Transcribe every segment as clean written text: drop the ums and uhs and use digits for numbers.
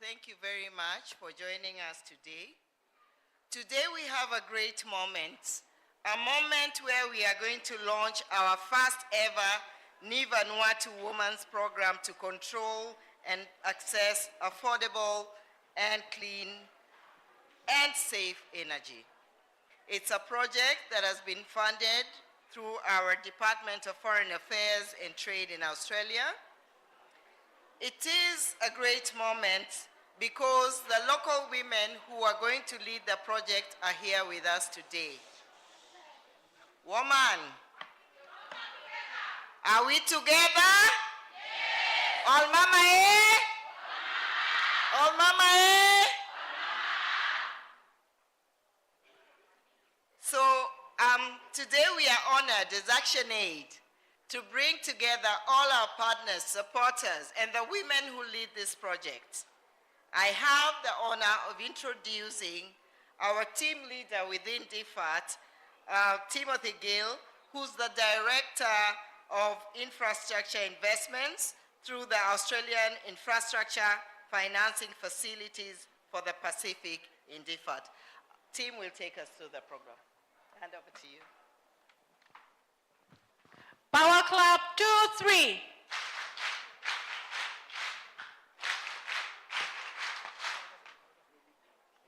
thank you very much for joining us today. Today we have a great moment, a moment where we are going to launch our first ever Vanuatu Women's Program to control and access affordable and clean and safe energy. It's a project that has been funded through our Department of Foreign Affairs and Trade in Australia. It is a great moment because the local women who are going to lead the project are here with us today. Woman, are we together? Yes. All mama eh? All mama eh? So today we are honored as ActionAid to bring together all our partners, supporters, and the women who lead this project. I have the honor of introducing our team leader within DFAT, Timothy Gill, who's the Director of Infrastructure Investments through the Australian Infrastructure Financing Facilities for the Pacific in DFAT. Tim will take us through the program. Hand over to you. Power clap, 2, 3.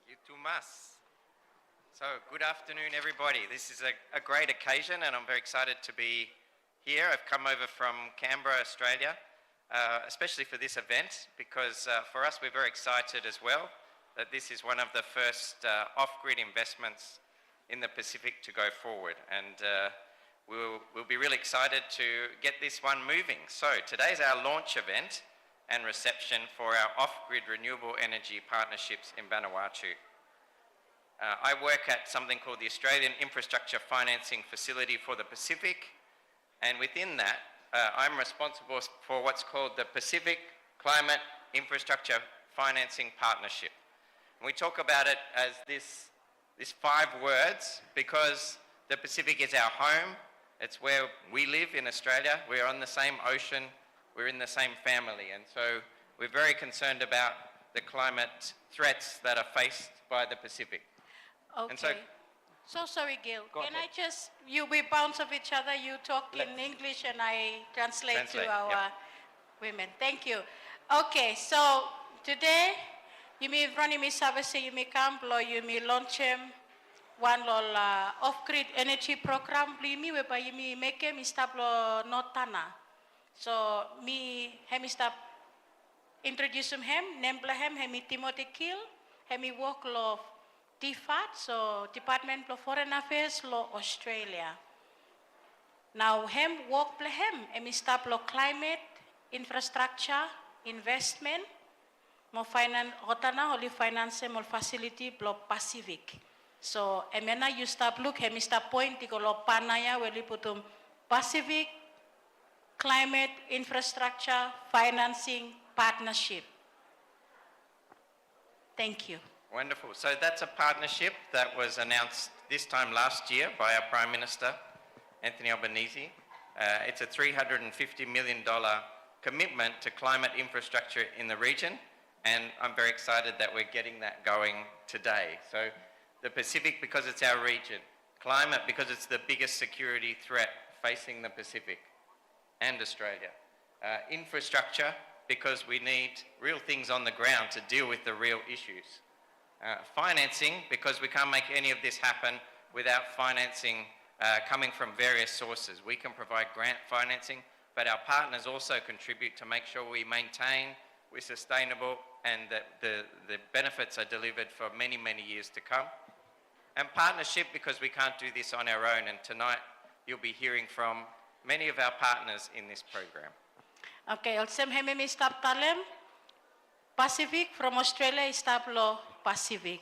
You too much. So good afternoon, everybody. This is a great occasion, and I'm very excited to be here. I've come over from Canberra, Australia, especially for this event, because for us, we're very excited as well that this is one of the first off-grid investments in the Pacific to go forward. And we'll be really excited to get this one moving. So today's our launch event and reception for our off-grid renewable energy partnerships in Vanuatu. I work at something called the Australian Infrastructure Financing Facility for the Pacific, and within that, I'm responsible for what's called the Pacific Climate Infrastructure Financing Partnership. And we talk about it as this 5 words because the Pacific is our home. It's where we live in Australia. We're on the same ocean. We're in the same family. And so we're very concerned about the climate threats that are faced by the Pacific. Okay. And so sorry, Gil. Can ahead. we bounce off each other? You talk in English and I translate to our women. Thank you. Okay, so today, you may run me service, you may come, you may launch one off-grid energy program, you may make me stop notana. So me stop introduce him, name him Timothy Gill, him work law DFAT, so Department of Foreign Affairs law Australia. Now him work him stop law climate, infrastructure, investment, mo finance otana only finance mo facility blo Pacific. So emena you stop look him stop point lo panaya weli putum Pacific climate infrastructure financing partnership. Thank you. Wonderful. So that's a partnership that was announced this time last year by our Prime Minister, Anthony Albanese. It's a $350 million commitment to climate infrastructure in the region, and I'm very excited that we're getting that going today. So the Pacific, because it's our region. Climate, because it's the biggest security threat facing the Pacific and Australia. Infrastructure, because we need real things on the ground to deal with the real issues. Financing, because we can't make any of this happen without financing coming from various sources. We can provide grant financing, but our partners also contribute to make sure we maintain, we're sustainable, and that the benefits are delivered for many, many years to come. And partnership, because we can't do this on our own, and tonight you'll be hearing from many of our partners in this program. Okay, also me stop talem. Pacific from Australia stop law Pacific.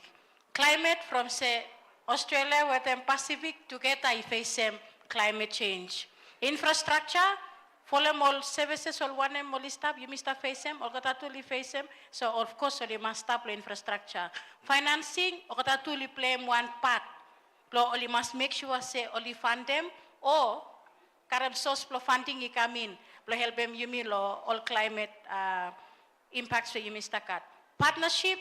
Climate from say Australia with them Pacific together face climate change. Infrastructure, follow all services all one all stop you must face them or got to face them. So of course you must stop infrastructure. Financing or got to play one part. Only must make sure say only fund them or current source of funding come in. Help them you mean all climate impacts for you Mr. Kat. Partnership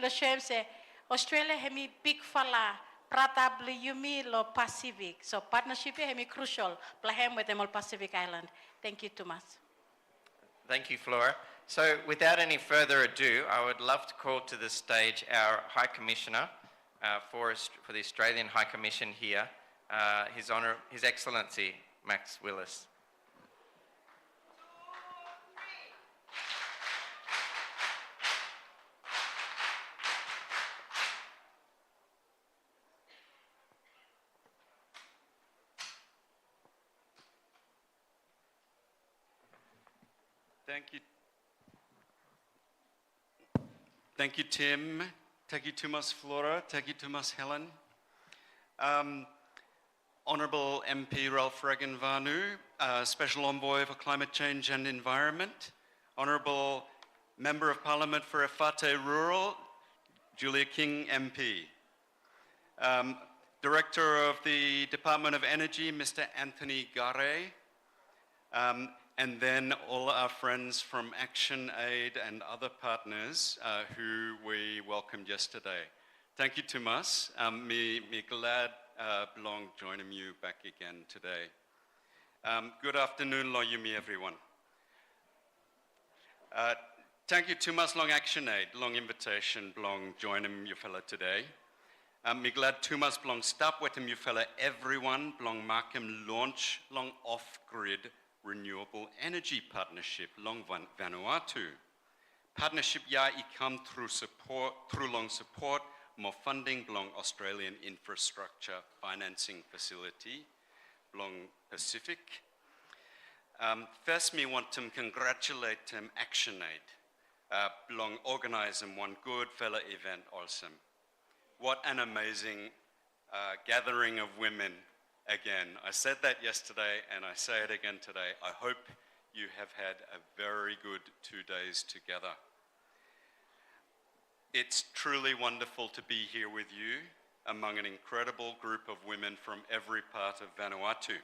le shem se Australia hemi big fala prata bli yumi lo Pacific. So partnership hemi crucial plahem with them all Pacific Island. Thank you, Thomas. Thank you, Flora. So without any further ado, I would love to call to the stage our High Commissioner for the Australian High Commission here, His Excellency Max Willis. Thank you, Tim. Thank you, Tumas Flora. Thank you, Tumas Helen. Honourable MP Ralph Reagan Vanu, Special Envoy for Climate Change and Environment. Honourable Member of Parliament for Efate Rural, Julia King MP. Director of the Department of Energy, Mr. Anthony Gare. And then all our friends from Action Aid and other partners who we welcomed yesterday. Thank you, Tumas. Me glad belong joining you back again today. Good afternoon, lo yumi everyone. Thank you, Tumas, long Action Aid, long invitation, belong joining you fella today. Me glad Tumas belong stop with him you fella everyone, belong mark him launch, long off-grid Renewable Energy Partnership, long Vanuatu. Partnership ya come through long support, more funding belong Australian Infrastructure Financing Facility, belong Pacific. First me want to congratulate Action Aid, belong organize one good fella event also. What an amazing gathering of women. Again, I said that yesterday and I say it again today. I hope you have had a very good 2 days together. It's truly wonderful to be here with you among an incredible group of women from every part of Vanuatu.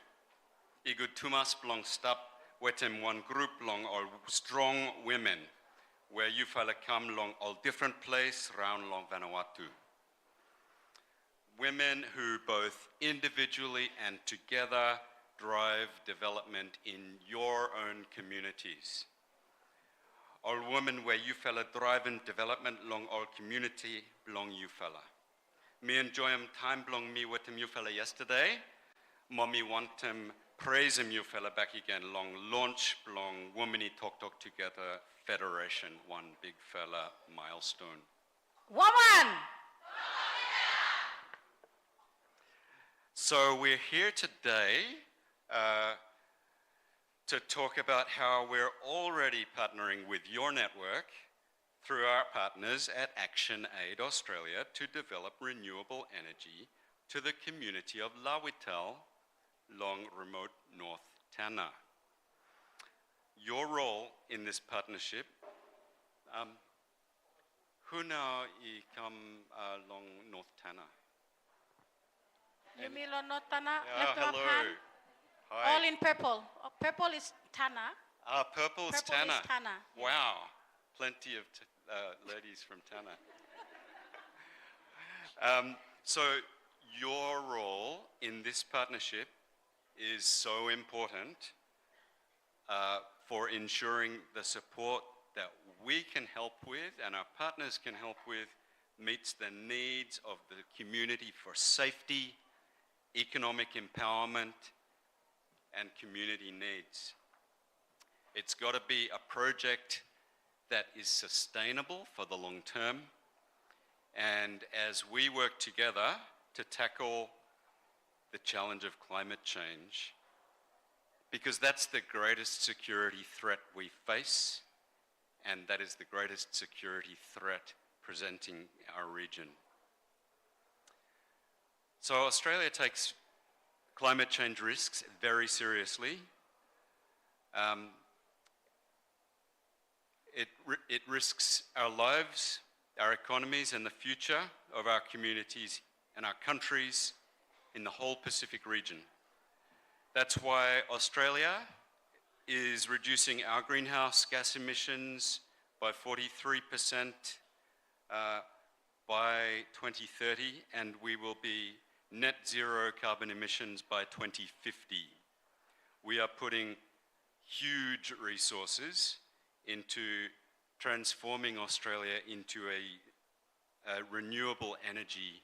Igud Tumas belong stop wetem one group long all strong women where you fella come long all different place round long Vanuatu. Women who both individually and together drive development in your own communities. All women where you fella drive in development long all community belong you fella. Me enjoy time belong me with you fella yesterday. Mommy want praise you fella back again long launch belong Womany Talk Together Federation, one big fella milestone. Woman! So we're here today to talk about how we're already partnering with your network through our partners at Action Aid Australia to develop renewable energy to the community of Lawitel, long remote North Tanna. Your role in this partnership, who now come long North Tanna? Yumilo no Tana, Yeah, left hello. hand. Hi. All in purple. Oh, purple is Tana. Purple is Purple Tanna. is Tanna. Yes. Wow, plenty of ladies from Tanna. So your role in this partnership is so important for ensuring the support that we can help with and our partners can help with meets the needs of the community for safety, economic empowerment, and community needs. It's got to be a project that is sustainable for the long term. And as we work together to tackle the challenge of climate change, because that's the greatest security threat we face, and that is the greatest security threat presenting our region. So Australia takes climate change risks very seriously. It risks our lives, our economies, and the future of our communities and our countries in the whole Pacific region. That's why Australia is reducing our greenhouse gas emissions by 43% by 2030, and we will be net zero carbon emissions by 2050. We are putting huge resources into transforming Australia into a renewable energy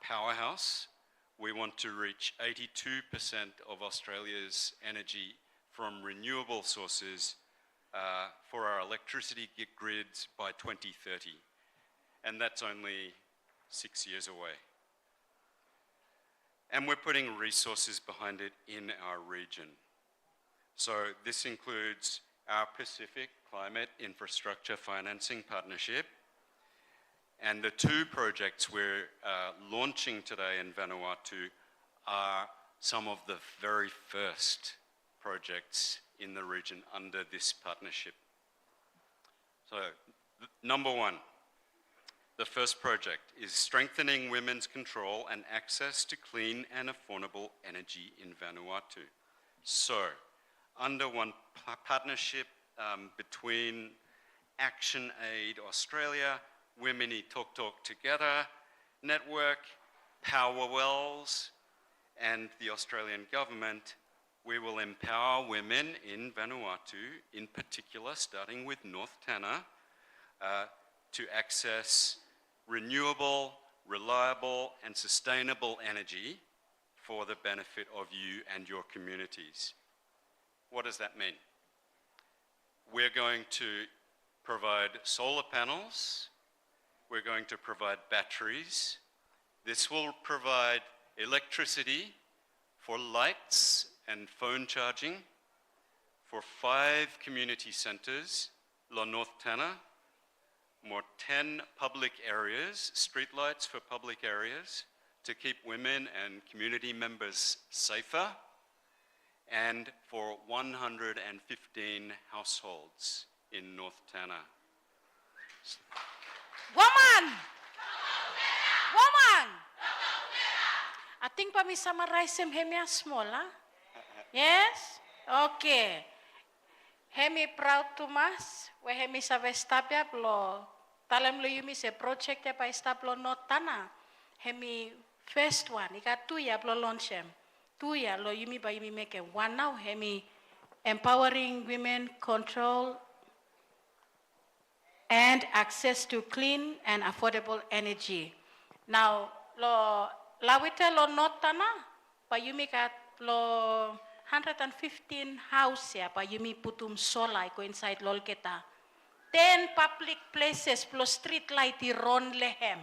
powerhouse. We want to reach 82% of Australia's energy from renewable sources for our electricity grids by 2030. And that's only 6 years away. And we're putting resources behind it in our region. So this includes our Pacific Climate Infrastructure Financing Partnership, and the two projects we're launching today in Vanuatu are some of the very first projects in the region under this partnership. So, number one, the first project is strengthening women's control and access to clean and affordable energy in Vanuatu. So, under one partnership between Action Aid Australia, Women Talk Together Network, Power Wells, and the Australian government, we will empower women in Vanuatu, in particular, starting with North Tanna, to access renewable, reliable, and sustainable energy for the benefit of you and your communities. What does that mean? We're going to provide solar panels. We're going to provide batteries. This will provide electricity for lights and phone charging for 5 community centres, North Tanna, more 10 public areas, streetlights for public areas to keep women and community members safer, and for 115 households in North Tanna. Woman! Woman! I think pa mi summarize him hemi small, huh? Yes? Okay. Hemi proud to mas, we hemi sa vestabia plo, talem lo yumi se project ya pa establo no tana. Hemi first one, ika 2 ya plo launch hem. 2 ya lo yumi ba yumi make one now, hemi empowering women control and access to clean and affordable energy. Now, lo lawite lo notana, pa yumi kat lo 115 house ya pa yumi putum solar ko inside lol kita. 10 public places plus street light ron lehem.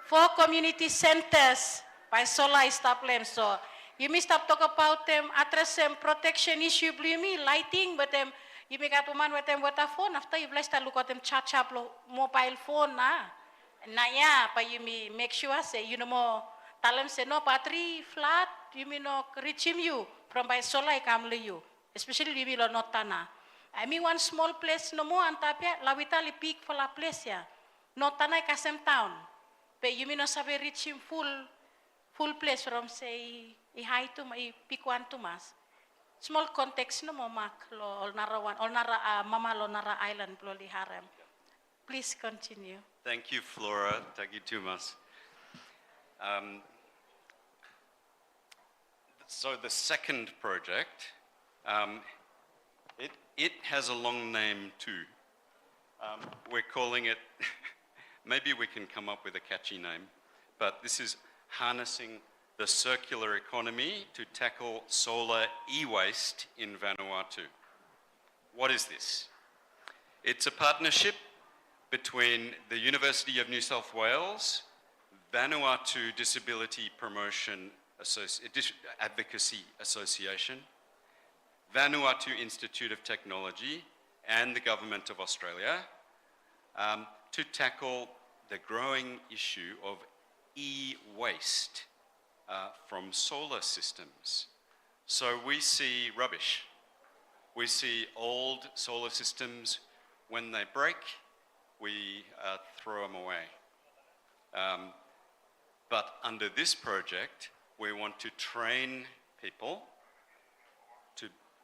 4 community centers by solar establishment. So you may stop talk about them address them protection issue me lighting, but them you make a woman with them with a phone after you blessed look at them charge up mobile phone na ya, but you may make sure say you know more tell them say no battery flat you may no reach him you from by solar come to you, especially you will not tana. I mean one small place no more antapia lawita li peak for la place ya not tana kasem town, but you may not sabe reach him full place from say I high to my pick one to mas. Small context no mo mak lo olnara one olnara mama lo nara island lo li harem. Please continue. Thank you, Flora. Tagitumas. So the second project, it has a long name too. We're calling it, maybe we can come up with a catchy name, but this is harnessing the circular economy to tackle solar e-waste in Vanuatu. What is this? It's a partnership between the University of New South Wales, Vanuatu Disability Promotion Advocacy Association, Vanuatu Institute of Technology, and the Government of Australia to tackle the growing issue of e-waste from solar systems. So we see rubbish. We see old solar systems. When they break, we throw them away. But under this project, we want to train people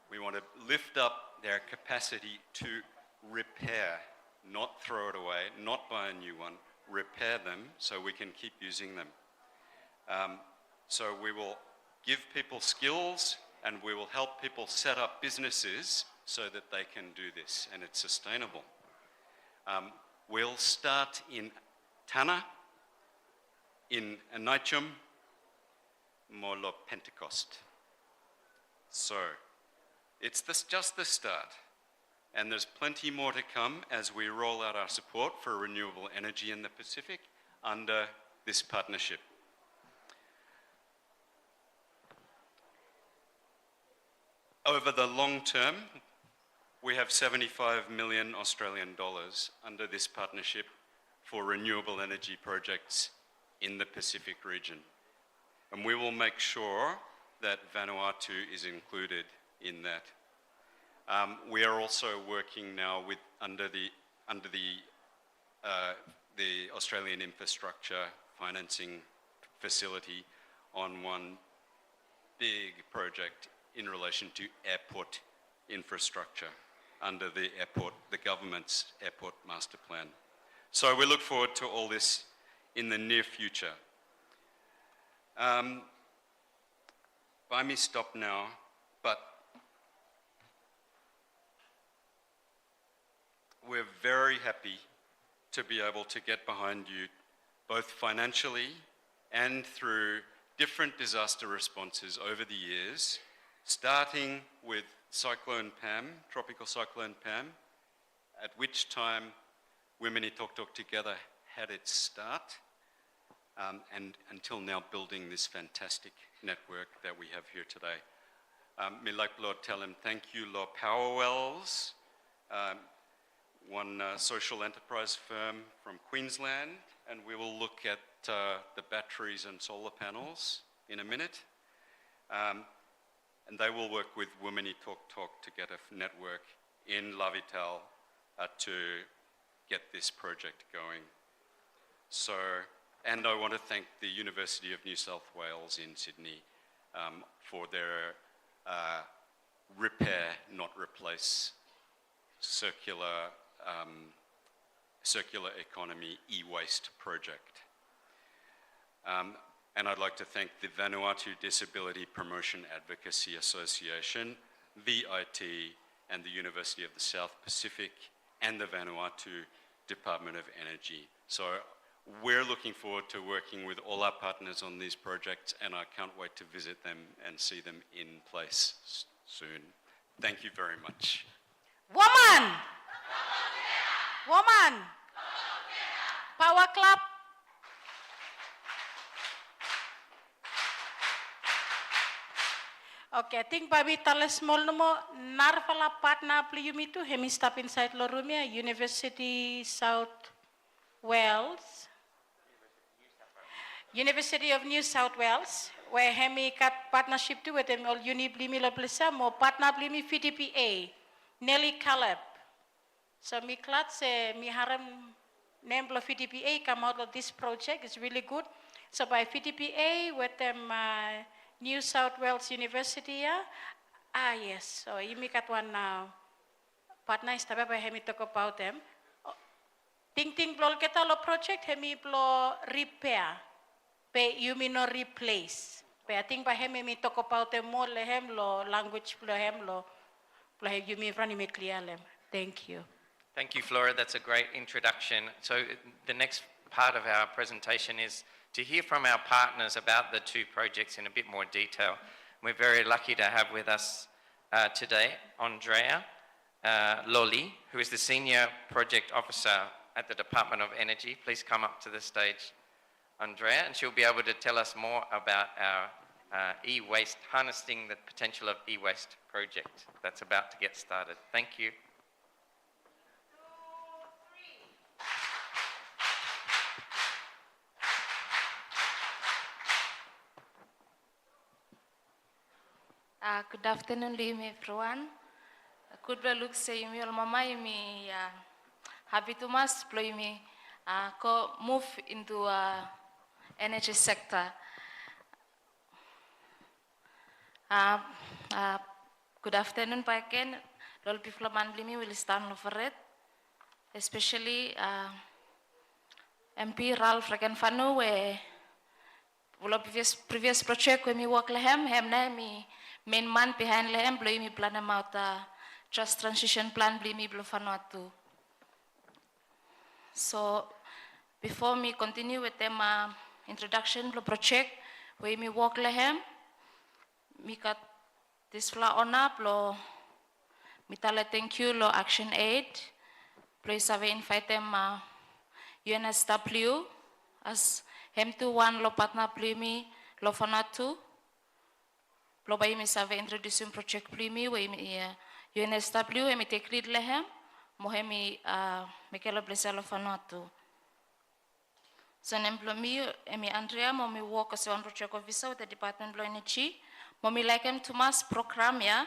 we want to lift up their capacity to repair, not throw it away, not buy a new one, repair them so we can keep using them. So we will give people skills and we will help people set up businesses so that they can do this and it's sustainable. We'll start in Tana, in Anichum, Molo Pentecost. So it's just the start. And there's plenty more to come as we roll out our support for renewable energy in the Pacific under this partnership. Over the long term, we have 75 million Australian dollars under this partnership for renewable energy projects in the Pacific region. And we will make sure that Vanuatu is included in that. We are also working now with under the Australian Infrastructure Financing Facility on one big project in relation to airport infrastructure under the government's airport master plan. So we look forward to all this in the near future. I may stop now, but we're very happy to be able to get behind you both financially and through different disaster responses over the years, starting with Cyclone Pam, Tropical Cyclone Pam, at which time Women in Talk Together had its start, and until now building this fantastic network that we have here today. Me like Lord tell him thank you, Lord Powerwells, one social enterprise firm from Queensland, and we will look at the batteries and solar panels in a minute. And they will work with Women in Talk Together network in La Vitale to get this project going. So, and I want to thank the University of New South Wales in Sydney for their repair, not replace, circular economy e-waste project. And I'd like to thank the Vanuatu Disability Promotion Advocacy Association, VIT, and the University of the South Pacific, and the Vanuatu Department of Energy. So we're looking forward to working with all our partners on these projects, and I can't wait to visit them and see them in place soon. Thank you very much. Woman! Woman! Power clap! Okay, I think babi tala small nomo narvala partner pliyumi tu hemi step inside lo roomia University South Wales. University of New South Wales, where hemi kat partnership tu with them all uni blimi lo plesa mo partner blimi VTPA, Nelly Caleb. So mi klat se mi haram name lo VTPA come out of this project. It's really good. So by VTPA with them New South Wales University, yes. So you make at one now. Partner is tabe by hemi talk about them. Ting blol kita lo project hemi blo repair, pe you mean no replace. Pe I think by hemi me talk about them more lehem lo language blo hem lo you mean run me clear lem. Thank you. Thank you, Flora. That's a great introduction. So the next part of our presentation is to hear from our partners about the two projects in a bit more detail. We're very lucky to have with us today Andrea Lolly, who is the Senior Project Officer at the Department of Energy. Please come up to the stage, Andrea, and she'll be able to tell us more about our e-waste, harnessing the potential of e-waste project that's about to get started. Thank you. Good afternoon, everyone. Good look say me all mama me happy to mas play me move into energy sector. Good afternoon, Pak Ken. Lol people man me will stand over it. especially MP Ralph Regenfanu, where previous project where me work lehem, na me main man behind lehem, blow me plan about just transition plan, blow me blow Vanuatu. So before me continue with them introduction blow project where me work lehem, me got this fla honor blow me tell thank you lo Action Aid, blow save invite them UNSW as hem to one lo partner plimi lo Vanuatu. Lo bay mi save introducing project plimi we mi UNSW mi take lead lehem mo hemi mekelo blesa lo Vanuatu. So employee emi Andrea mo mi work as one project officer with the Department of Energy. Mo mi like him to mass program ya.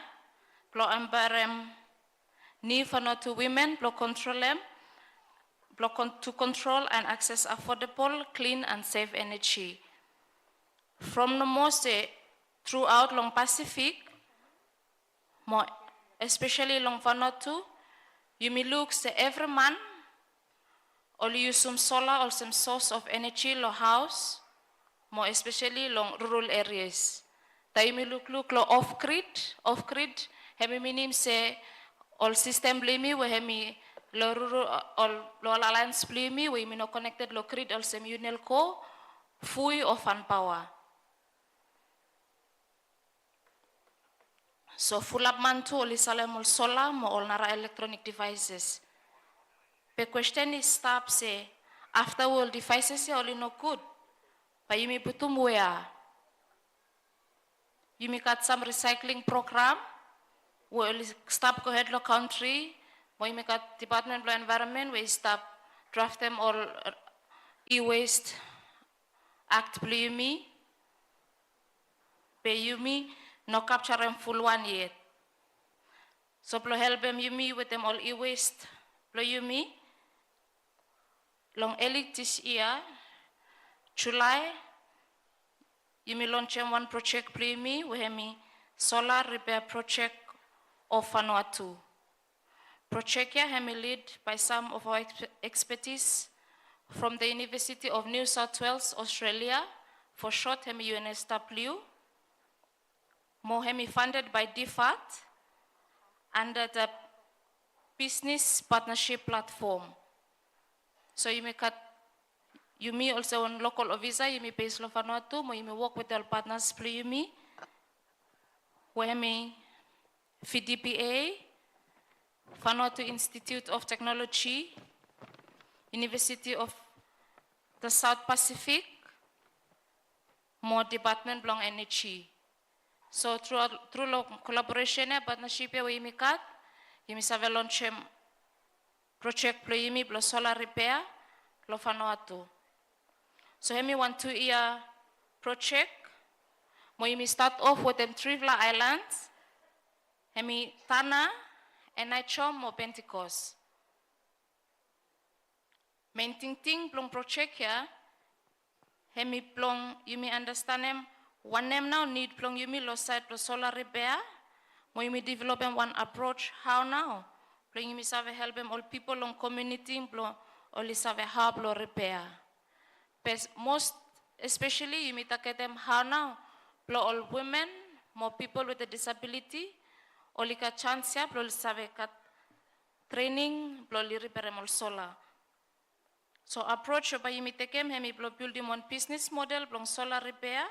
Lo embarem ni Vanuatu women lo control them. To control and access affordable, clean and safe energy. From the most throughout long Pacific, more especially long Vanuatu, you may look say every man or use some solar or some source of energy lo house, more especially long rural areas. That you may look lo off grid, hemi minim say all system blame we hemi lo rural lo alliance plimi we no connected lo grid also unel ko fui of fan power. So full up man to oli salemul solar mo all nara electronic devices. The question is stop say after all devices only no good. Pa yumi butum wea. Yumi got some recycling program. We only stop go ahead lo country. We make a Department of Environment, we stop draft them all e-waste act blumi. Pay yumi no capture them full one yet. So plo help them yumi with them all e-waste. Plo yumi long early this year, July, yumi launch one project blumi we have me solar repair project of Vanuatu. Project here has been led by some of our expertise from the University of New South Wales, Australia, for short UNSW. More funded by DFAT under the Business Partnership Platform. So you may also on local visa, you may pay Vanuatu, you may work with our partners, you may, where me FDPA, Vanuatu Institute of Technology, University of the South Pacific, more Department of Energy. So through collaboration and partnership we mikat, yumi save launch project plo yumi plo solar repair lo Vanuatu. So hemi 1-2-year project, mo yumi start off with them 3 islands, hemi Tana, and I chom or Pentecost. Main thing plong project here, hemi plong you may understand him. One name now need plong you may lo side lo solar repair. Mo you may develop one approach how now. Plong you may save help them all people long community plong only save how lo repair. But most especially you may take them how now. Plong all women, more people with a disability. Oli ka chance ya ploli save kat training ploli repair mol solar. So approach by yumi tekem hemi plo building one business model plong solar repair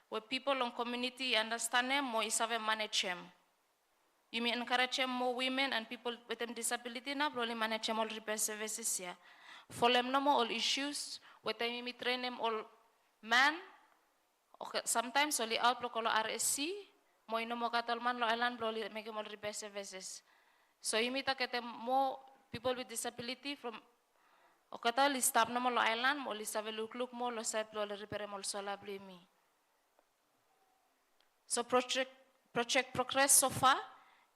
where people on community understand them more isave manage them. Yumi encourage them more women and people with them disability na ploli manage them all repair services ya. For them no more all issues with them yumi train them all man. Okay, sometimes only out lokolo RSC. Mo ino mo katolman lo island lo make more repair services. So imita kete more people with disability from okata li stop na mo lo island mo li save look mo lo save lo repair mo solar blimi. So project progress so far.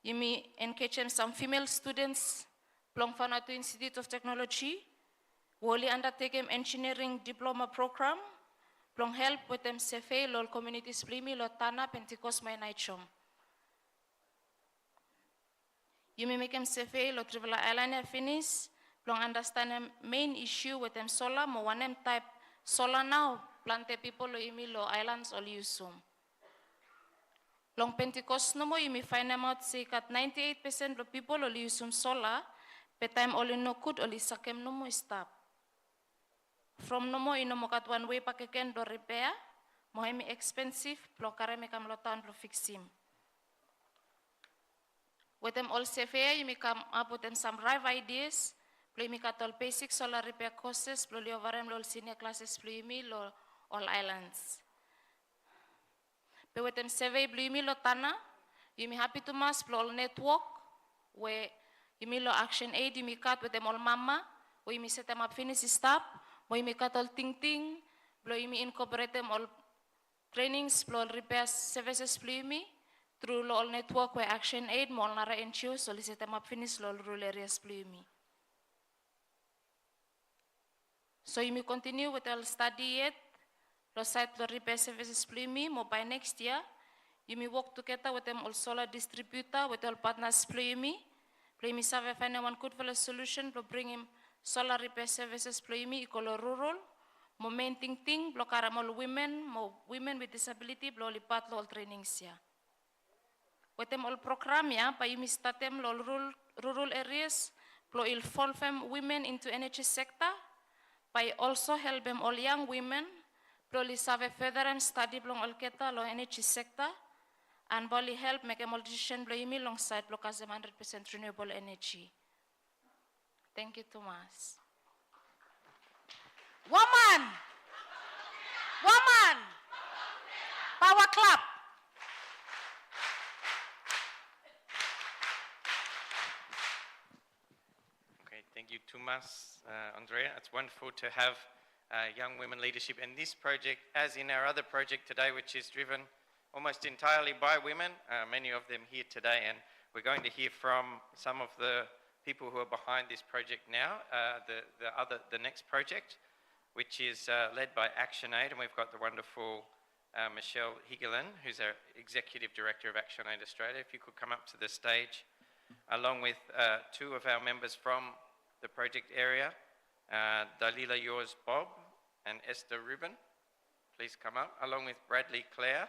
Yumi engage some female students from Vanuatu Institute of Technology. Woli undertake engineering diploma program. Plong help with them sefe lol communities blimi lo Tana Pentecost may naichom. You may make them sefe lo Trivela Island finish Long understand the main issue with them solar, mo one them type solar now, plante people lo imi lo islands all usum. Long Pentecost no mo imi find them out say kat 98% of people all usum solar, but time all no could all sakem no mo stop. From no mo ino mo kat one way pakeken do repair, mo imi expensive, plo kare me kam lo town plo fix him. With them all safe here, you may come up with them some rive ideas. Play me kat all basic solar repair courses, play li overem all senior classes, play me lo all islands. But with them survey, play me lo tana, you may happy to mass play all network, where you may lo action aid, you may cut with them all mama, where you may set them up finish stop, where you may cut all ting, play you may incorporate them all trainings, play all repair services, play me. Through all network where action aid, molnara NGO, solicit them up finish all rural areas play me. So you may continue with all study yet, lo site lo repair services play me, more by next year, you may work together with them all solar distributor, with all partners play me serve find one good for a solution, to bring him solar repair services play me, equal rural, more main thing, block all women, more women with disability, blow all part all trainings here. With them all program ya, pa you start them all rural areas, blow involve them women into energy sector, by also help them all young women, blow serve further and study blow all keta lo energy sector, and boli help make a multician blow imi alongside blow as 100% renewable energy. Thank you, Thomas. Woman! Woman! Power clap! Thank you, Tomas, Andrea. It's wonderful to have young women leadership. And this project, as in our other project today, which is driven almost entirely by women, many of them here today. And we're going to hear from some of the people who are behind this project now, the next project, which is led by ActionAid. And we've got the wonderful Michelle Higelin, who's our Executive Director of ActionAid Australia. If you could come up to the stage, along with two of our members from the project area, Dalila Yours Bob and Esther Rubin, please come up, along with Bradley Clare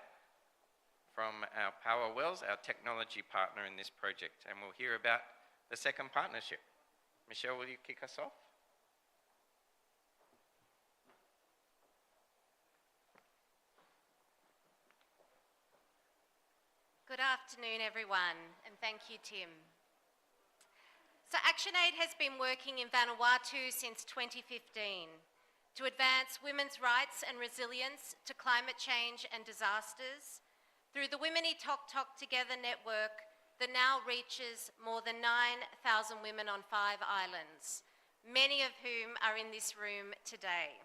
from our Power Wells, our technology partner in this project, and we'll hear about the second partnership. Michelle, will you kick us off? Good afternoon, everyone, and thank you, Tim. So ActionAid has been working in Vanuatu since 2015 to advance women's rights and resilience to climate change and disasters through the Women Talk Together network that now reaches more than 9,000 women on 5 islands, many of whom are in this room today.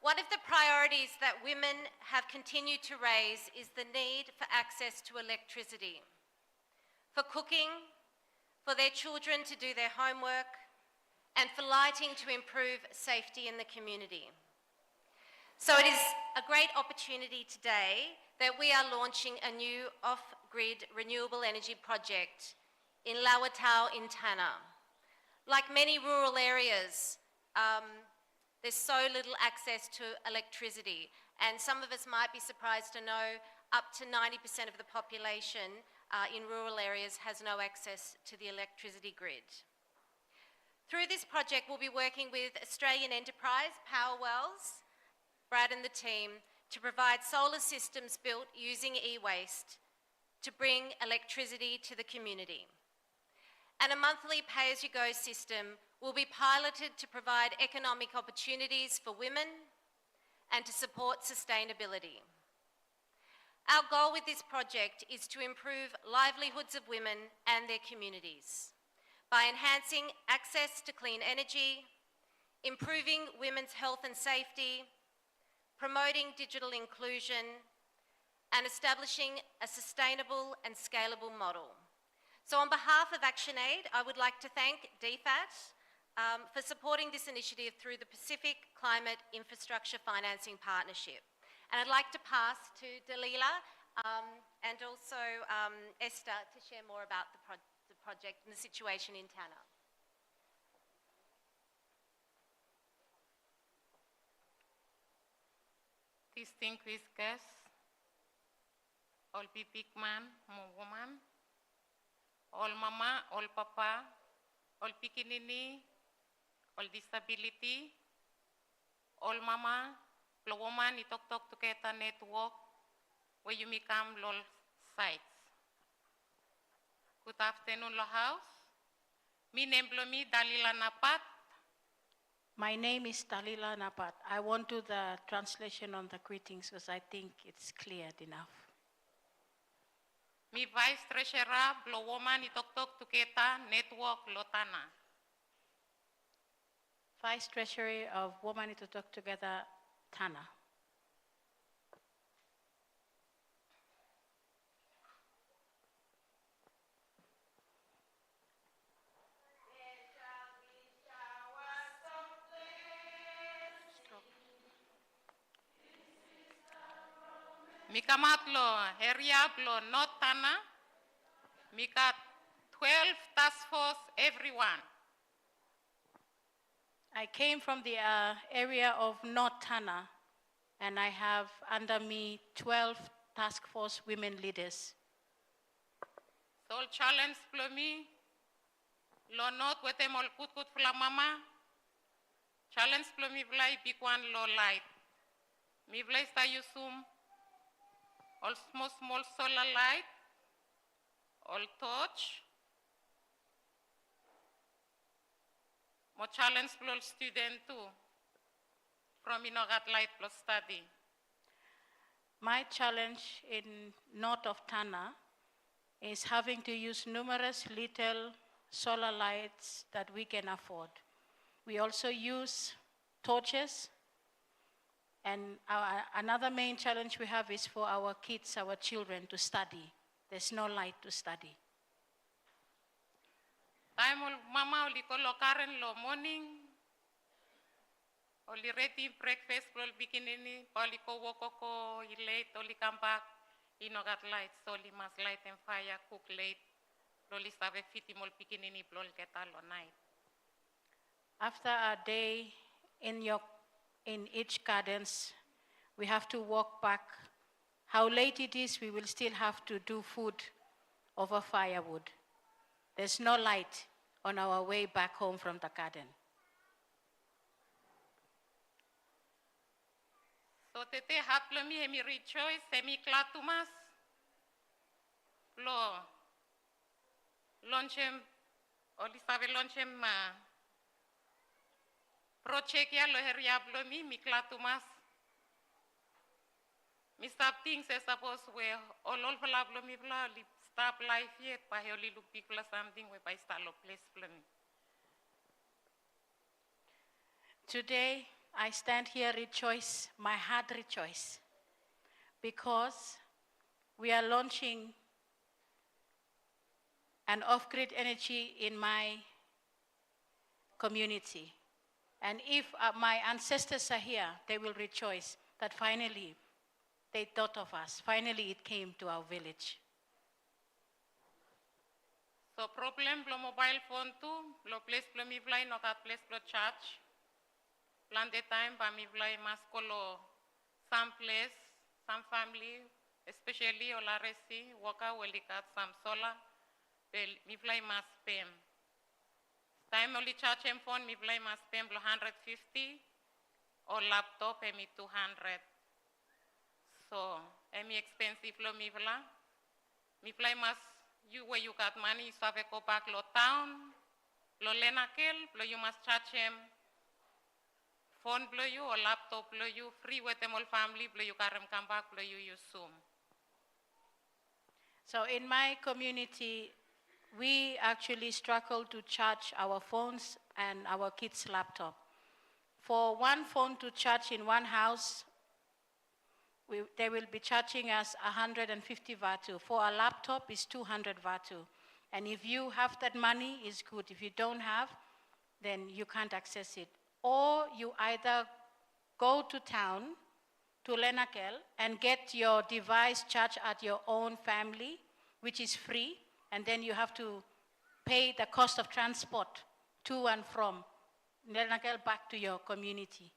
One of the priorities that women have continued to raise is the need for access to electricity, for cooking, for their children to do their homework, and for lighting to improve safety in the community. So it is a great opportunity today that we are launching a new off-grid renewable energy project in Vanuatu in Tanna. Like many rural areas, there's so little access to electricity, and some of us might be surprised to know up to 90% of the population in rural areas has no access to the electricity grid. Through this project, we'll be working with Australian enterprise, Power Wells, Brad and the team, to provide solar systems built using e-waste to bring electricity to the community. And a monthly pay-as-you-go system will be piloted to provide economic opportunities for women and to support sustainability. Our goal with this project is to improve livelihoods of women and their communities by enhancing access to clean energy, improving women's health and safety, promoting digital inclusion, and establishing a sustainable and scalable model. So on behalf of ActionAid, I would like to thank DFAT for supporting this initiative through the Pacific Climate Infrastructure Financing Partnership. And I'd like to pass to Dalila and also Esther to share more about the project and the situation in Tanna. distinguished guests, all big man, small woman, all mama, all papa, all pikinini, all disability, all mama, all woman, itok Tugeta network, where you become lol sites. Good afternoon, lo house. Mi name me Dalila Napat. My name is Dalila Napat. I won't do the translation on the greetings because I think it's cleared enough. Mi vice treasurer, blo woman itok Tugeta network Lotana. Vice Treasury of Women to Talk Together, Tana. Mikamatlo, Heriablo, not Tana. Mika 12 task force, everyone. I came from the area of North Tana, and I have under me 12 task force women leaders. Sol challenge plomi, lo not wetemol kut fla mama. Challenge plomi vlai bikwan lo light. Mi vlai sta yusum, all small solar light, all torch. Mo challenge plus student too, from Inogat Light plus study. My challenge in north of Tana is having to use numerous little solar lights that we can afford. We also use torches, and another main challenge we have is for our kids, our children to study. There's no light to study. Time mama oli kolo Karen lo morning. Oli ready breakfast prol bikinini. Oli ko woko ko late. Oli come back. Inogat light. So oli mas light and fire cook late. Oli save fiti mol bikinini prol ketalo night. After a day in each gardens, we have to walk back. How late it is, we will still have to do food over firewood. There's no light on our way back home from the garden. So tete haplomi hemi rejoice hemi klatumas. Lo launchem oli save launchem project ya lo heriablomi mi klatumas. Mi stop things as suppose we all falablomi bla li stop life yet pa oli look people something we by start lo place flomi. Today, I stand here rejoice, my heart rejoice, because we are launching an off-grid energy in my community. And if my ancestors are here, they will rejoice that finally they thought of us. Finally, it came to our village. So problem blo mobile phone too, blo place blo mi vlai no kat place blo charge. Plan the time pa mi vlai mas kolo some place, some family, especially ola resi, waka weli kat some solar, mi vlai mas pem. Time only charge em phone, mi vlai mas pem blo 150, or laptop emi 200. So, emi expensive lo mi vlai mas you where you got money, you have to go back lo town, lo lenakel, lo you must charge him phone blow you or laptop blow you free with them all family blow you carry come back blow you use Zoom. So in my community, we actually struggle to charge our phones and our kids' laptop. For one phone to charge in one house, they will be charging us 150 Vanuatu. For a laptop, it's 200 Vanuatu. And if you have that money, it's good. If you don't have, then you can't access it. Or you either go to town, to Lenakel, and get your device charged at your own family, which is free, and then you have to pay the cost of transport to and from Lenakel back to your community.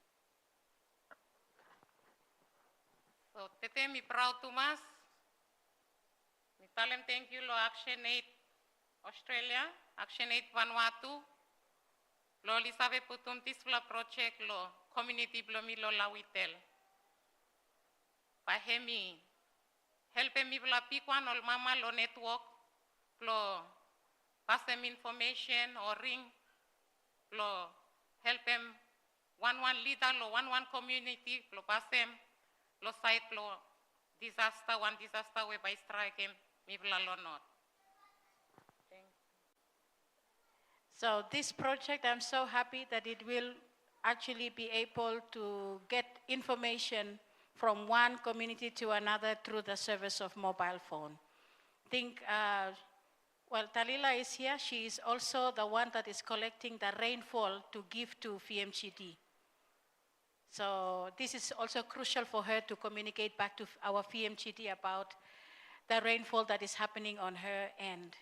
So tete mi proud to mas. Mi talem thank you lo Action Aid Australia, Action Aid Vanuatu. Lo li sabe putum tisla project lo community blomi lo lawitel. Pahemi help mi bla pikwan ol mama lo network lo pass them information or ring lo help them one leader lo one community lo pass them lo site lo disaster we by strike him mi bla lo not. So this project, I'm so happy that it will actually be able to get information from one community to another through the service of mobile phone. Well, Talila is here. She is also the one that is collecting the rainfall to give to VMGD. So this is also crucial for her to communicate back to our VMGD about the rainfall that is happening on her end.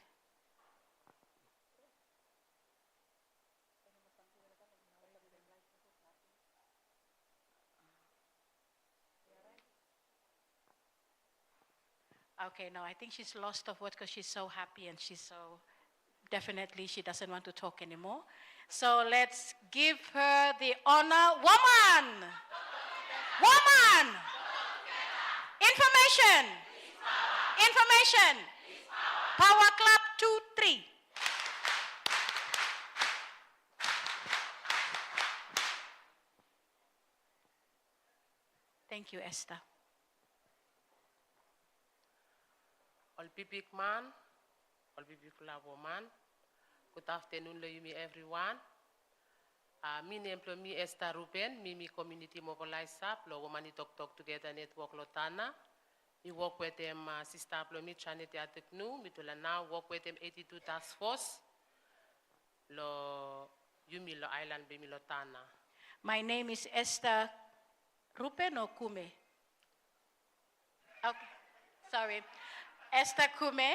Okay, no, I think she's lost of words because she's so happy and she's so, definitely she doesn't want to talk anymore. So let's give her the honor. Woman! Woman! Information! Information! Power Club 2, 3. Thank you, Esther. All big man, all big woman. Good afternoon, everyone. Me name me Esther Ruben, me community mobilizer, lo woman talk together network lotana. We work with them sister me Janet Yateknu, me to now work with them 82 task force. Lo yumi lo island be mi lotana. My name is Esther Ruben or Kume? Okay, sorry. Esther Kume,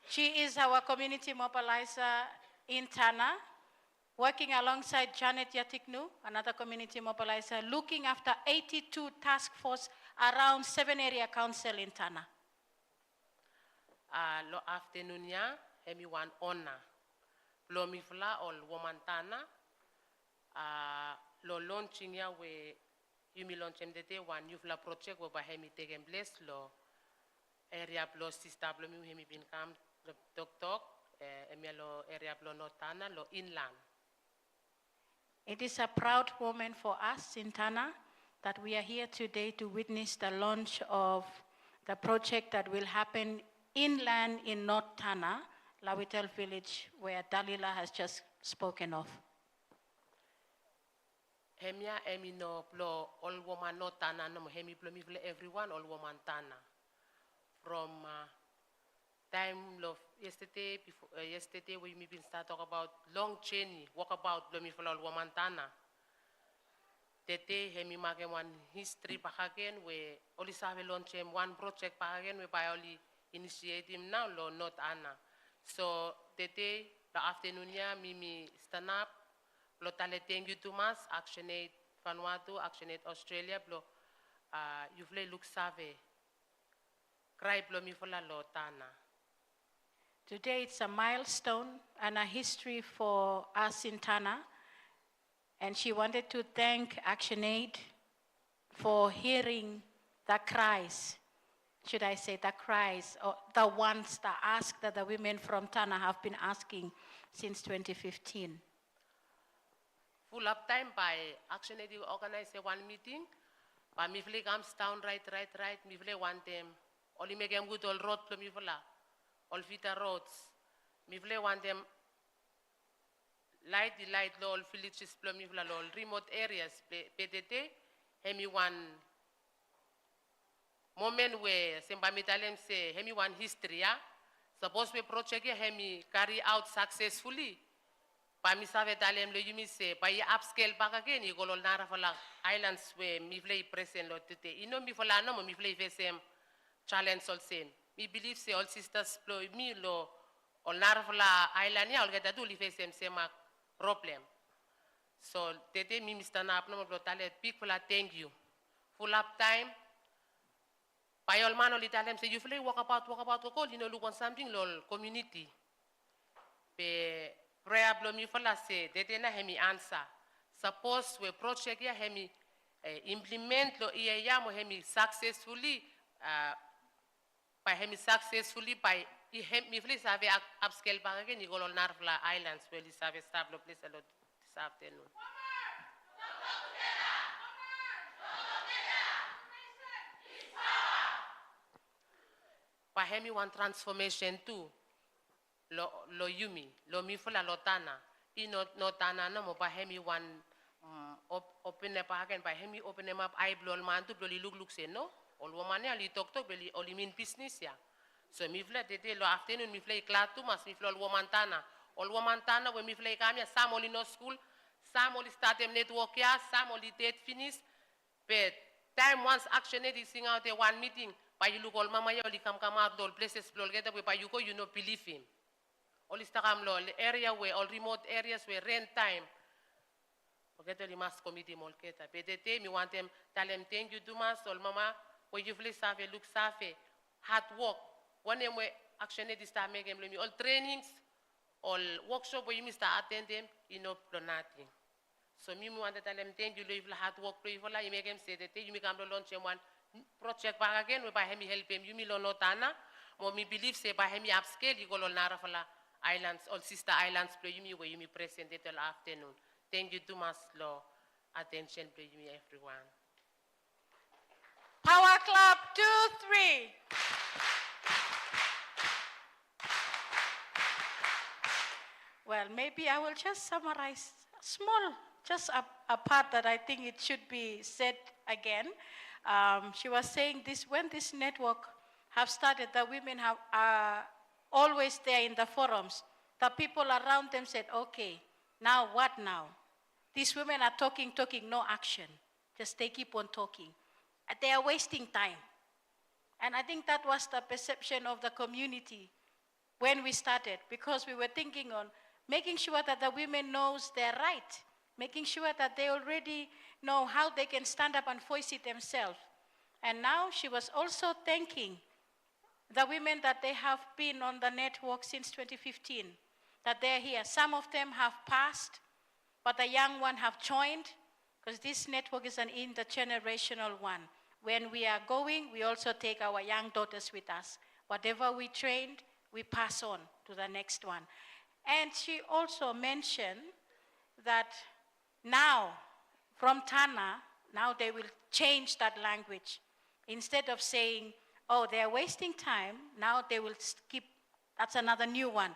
she is our community mobilizer in Tana, working alongside Janet Yatiknu, another community mobilizer, looking after 82 task force around 7 area council in Tana. Lo afternoon ya, hemi one honor. Lo mifla ol woman Tana, lo launching ya we yumi launch MDT one yufla project wo ba hemi tegen bless lo area plus sister mi hemi bin kam tok emelo area plus notana lo inland. It is a proud moment for us in Tana that we are here today to witness the launch of the project that will happen inland in North Tana, Lawitel village, where Dalila has just spoken of. Hemia emino plo all woman notana no hemi plo mi everyone all woman Tana. From time of yesterday, yesterday we been start talk about long journey, walk about Blomifla Womantana. Tete hemi make one history back again where only have launch one project back again where by only initiate him now lo not Anna. So tete the afternoon ya mimi stand up, lo tale thank you to mas Action Aid Vanuatu, Action Aid Australia, blo you've look save. Today it's a milestone and a history for us in Tana, and she wanted to thank ActionAid for hearing the cries, should I say the cries, or the ones that ask that the women from Tana have been asking since 2015. Full up time by ActionAid organize one meeting, but Mifle comes down right, Mifle want them. Only make them good all road to Mifla, all vita roads. Mifle want them light all villages to Mifla, all remote areas. PDT, hemi one moment where Sembamitalem say, hemi one history, yeah? Suppose we project hemi carry out successfully. Pami save talem le yumi say, by upscale back again, you go all narafala islands where Mifle present lot today. You know Mifla no Mifle same. Challenge also. Me believe say all sisters flow me lo all narvala island ya all get do live same problem. So today me Mr. Nap no tale big full thank you. Full up time Pa yol man oli talem say you feel walk about ko you know look on something lol community. Pe prayer blo mi fala say dete na hemi answer. Suppose we project ya hemi implement lo iya ya mo hemi successfully by hemi successfully by mi feel save upscale back again you go on Narfla Islands where you save stable place a lot this afternoon. Pa hemi one transformation too. Lo yumi, lo mi fula lo tana. I no tana no mo pa hemi one open up again by hemi open them up I blow man to blow look say no. All woman ali talk blow all mean business ya. So mi fula tete lo afternoon mi fula klar tu mas mi fula woman tana. All woman tana when mi fula kamya some only no school, some only start them network ya, some only date finish. But time once action is sing out a one meeting. By you look all mama ya only come out all places blow get up by you go you know believe him. All is takam lo area where all remote areas where rent time. Okay, the mass committee molketa. PTT, me want them tell them thank you to mas all mama where you feel safe look safe hard work. One them where action is start making me all trainings, all workshop where you miss attend them, you know nothing. So me want to tell them thank you if hard work play for you make them say that you make them launch one project back again we by him help him you me lo notana. Mo me believe say by him upscale you go lo narafala islands, all sister islands play you me where you me present it all afternoon. Thank you too much, Law. Attention, play you me everyone. Power Club 2, 3. Well, maybe I will just summarize small, just a part that I think it should be said again. She was saying this when this network have started, the women are always there in the forums. The people around them said, okay, now what now? These women are talking, no action. Just they keep on talking. They are wasting time. And I think that was the perception of the community when we started, because we were thinking on making sure that the women knows their right, making sure that they already know how they can stand up and voice it themselves. And now she was also thanking the women that they have been on the network since 2015, that they're here. Some of them have passed, but the young one have joined, because this network is an intergenerational one. When we are going, we also take our young daughters with us. Whatever we trained, we pass on to the next one. And she also mentioned that now, from Tana, now they will change that language. Instead of saying, oh, they're wasting time, now they will skip, that's another new one.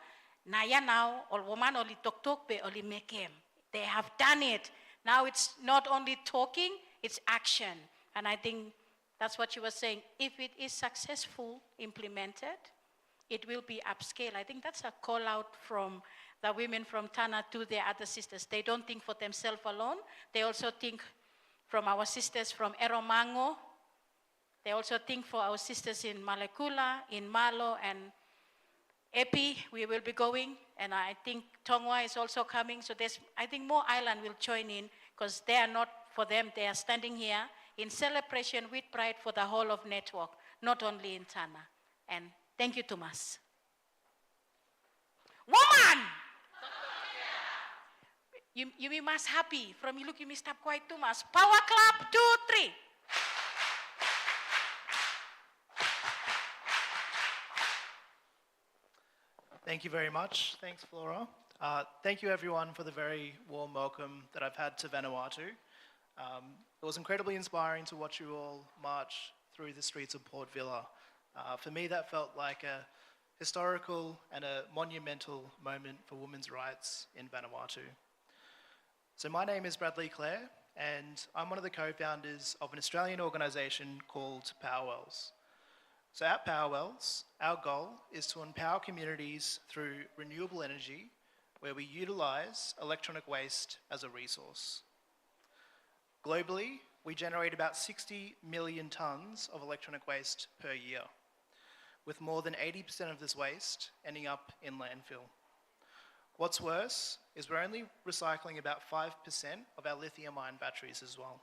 Naya now, or woman only talk be only make him. They have done it. Now it's not only talking, it's action. And I think that's what she was saying. If it is successful, implemented, it will be upscale. I think that's a call out from the women from Tana to their other sisters. They don't think for themselves alone. They also think from our sisters from Eromango. They also think for our sisters in Malekula, in Malo, and Epi, we will be going. And I think Tongwa is also coming. So there's, I think more island will join in, because they are not for them. They are standing here in celebration with pride for the whole of network, not only in Tana. And thank you, Thomas. Woman! You be must happy. From you look, you must stop quite too much. Power Club 2, 3. Thank you very much. Thanks, Flora. Thank you, everyone, for the very warm welcome that I've had to Vanuatu. It was incredibly inspiring to watch you all march through the streets of Port Vila. For me, that felt like a historical and a monumental moment for women's rights in Vanuatu. So my name is Bradley Clare, and I'm one of the co-founders of an Australian organisation called Powerwells. So at Powerwells, our goal is to empower communities through renewable energy, where we utilise electronic waste as a resource. Globally, we generate about 60 million tonnes of electronic waste per year, with more than 80% of this waste ending up in landfill. What's worse is we're only recycling about 5% of our lithium-ion batteries as well.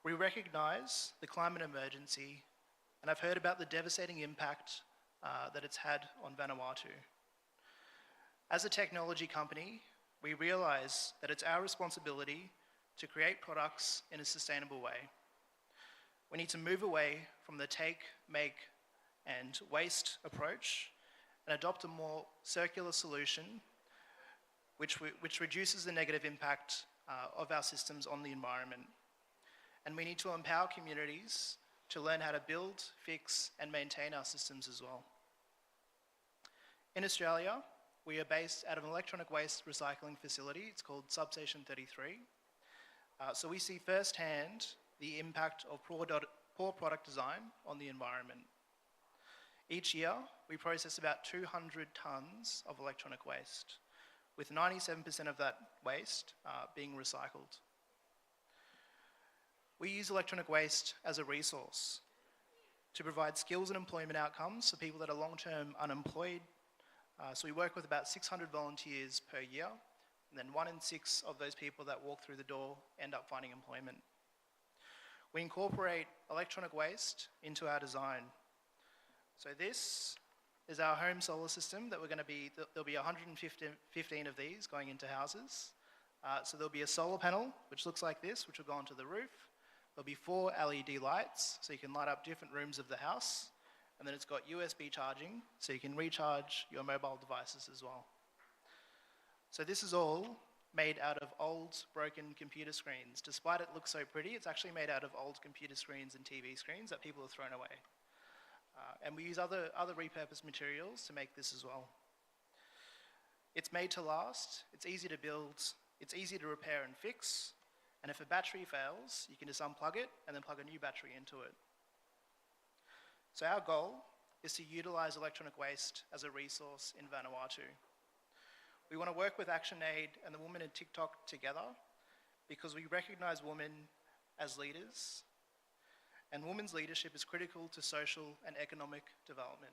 We recognise the climate emergency and I've heard about the devastating impact that it's had on Vanuatu. As a technology company, we realize that it's our responsibility to create products in a sustainable way. We need to move away from the take, make, and waste approach and adopt a more circular solution which reduces the negative impact of our systems on the environment. And we need to empower communities to learn how to build, fix, and maintain our systems as well. In Australia, we are based out of an electronic waste recycling facility. It's called Substation 33. So we see firsthand the impact of poor product design on the environment. Each year, we process about 200 tonnes of electronic waste, with 97% of that waste being recycled. We use electronic waste as a resource to provide skills and employment outcomes for people that are long-term unemployed. So we work with about 600 volunteers per year, and then 1 in 6 of those people that walk through the door end up finding employment. We incorporate electronic waste into our design. So this is our home solar system that there'll be 115 of these going into houses. So there'll be a solar panel, which looks like this, which will go onto the roof. There'll be 4 LED lights, so you can light up different rooms of the house. And then it's got USB charging, so you can recharge your mobile devices as well. So this is all made out of old, broken computer screens. Despite it looks so pretty, it's actually made out of old computer screens and TV screens that people have thrown away. And we use other repurposed materials to make this as well. It's made to last, it's easy to build, it's easy to repair and fix, and if a battery fails, you can just unplug it and then plug a new battery into it. So our goal is to utilise electronic waste as a resource in Vanuatu. We want to work with ActionAid and the Women in TikTok together because we recognise women as leaders, and women's leadership is critical to social and economic development.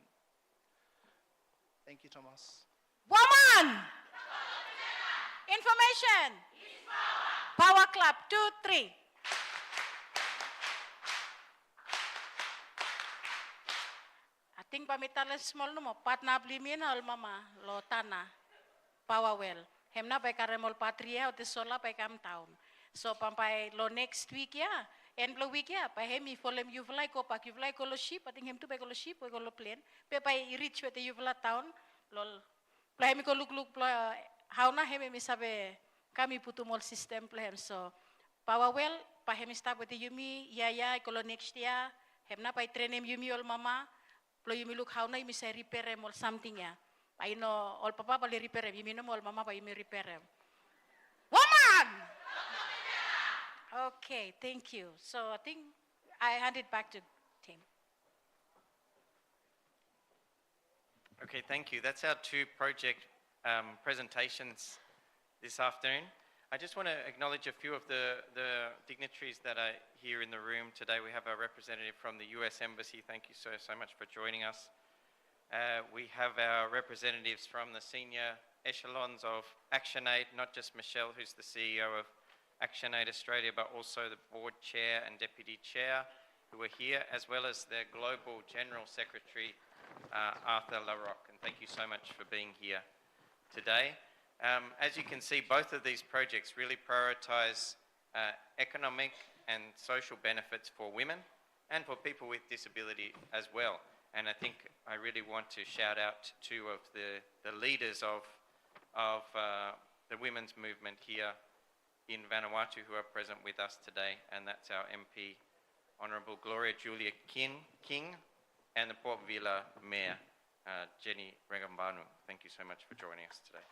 Thank you, Thomas. Woman! Information! Power Club, 2, 3. Ating pamitalan small no mo, patna blimina al mama, lo tana, power well. Hemna pa karemol patria o tesola pa kam town. So pampai lo next week ya, and lo week ya, pa hemi folem yuvlai ko pak yuvlai ko lo ship, ating hem tu pa ko lo ship ko lo plane, pe pa reach wete yuvla town, lo pla hemi ko look pla how na hemi mi sabe kami putumol system plan. So power well pa hemi start wete yumi ya ko lo next year, hemna pa train yumi ol mama. Plo yumi look how na yumi say repair or something ya. I know all papa pali repair yumi no all mama pa yumi repair. Woman! Okay, thank you. So I think I hand it back to Tim. Okay, thank you. That's our 2 project presentations this afternoon. I just want to acknowledge a few of the dignitaries that are here in the room today. We have a representative from the US Embassy. Thank you so much for joining us. We have our representatives from the senior echelons of ActionAid, not just Michelle, who's the CEO of ActionAid Australia, but also the board chair and deputy chair who are here, as well as their global general secretary, Arthur Larocque. And thank you so much for being here today. As you can see, both of these projects really prioritise economic and social benefits for women and for people with disability as well. And I think I really want to shout out 2 of the leaders of the women's movement here in Vanuatu who are present with us today, and that's our MP, Honourable Gloria Julia King, and the Port Vila Mayor, Jenny Regambanu. Thank you so much for joining us today.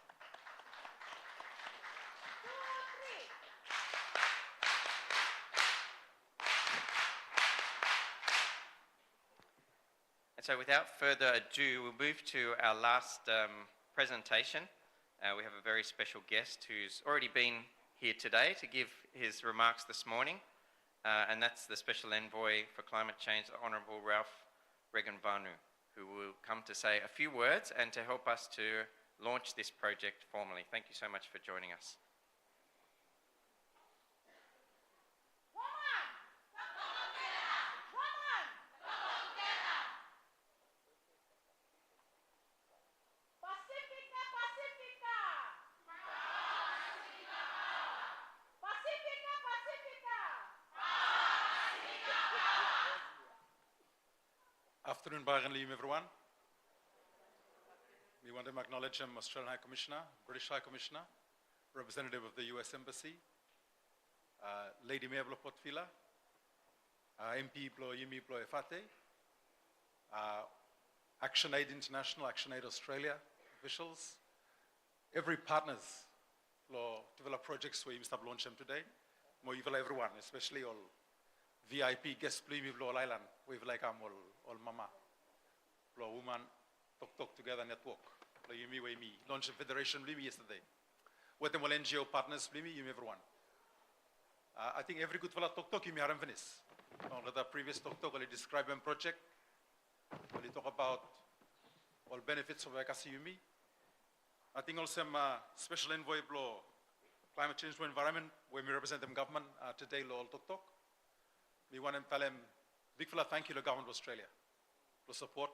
So without further ado, we'll move to our last presentation. We have a very special guest who's already been here today to give his remarks this morning, and that's the Special Envoy for Climate Change, the Honourable Ralph Regenvanu, who will come to say a few words and to help us to launch this project formally. Thank you so much for joining us. Afternoon, Bhagan everyone. We want to acknowledge Australian High Commissioner, British High Commissioner, representative of the US Embassy, Lady Mayor of Port Vila, MP Plo Yimi Plo Efate, Action Aid International, Action Aid Australia officials, every partners to develop projects where you start launch them today. More everyone, especially all VIP guests, please all island, we've like all mama, woman, talk together network, me, launch a federation, yesterday. With them all NGO partners, you everyone. I think every good fella talk, you may have finished. The previous talk, only describe a project, only talk about all benefits of Akasiyumi. I think also special envoy blow climate change to environment, where we represent them government today, all talk. We want to tell them, big fella, thank you to government of Australia for support,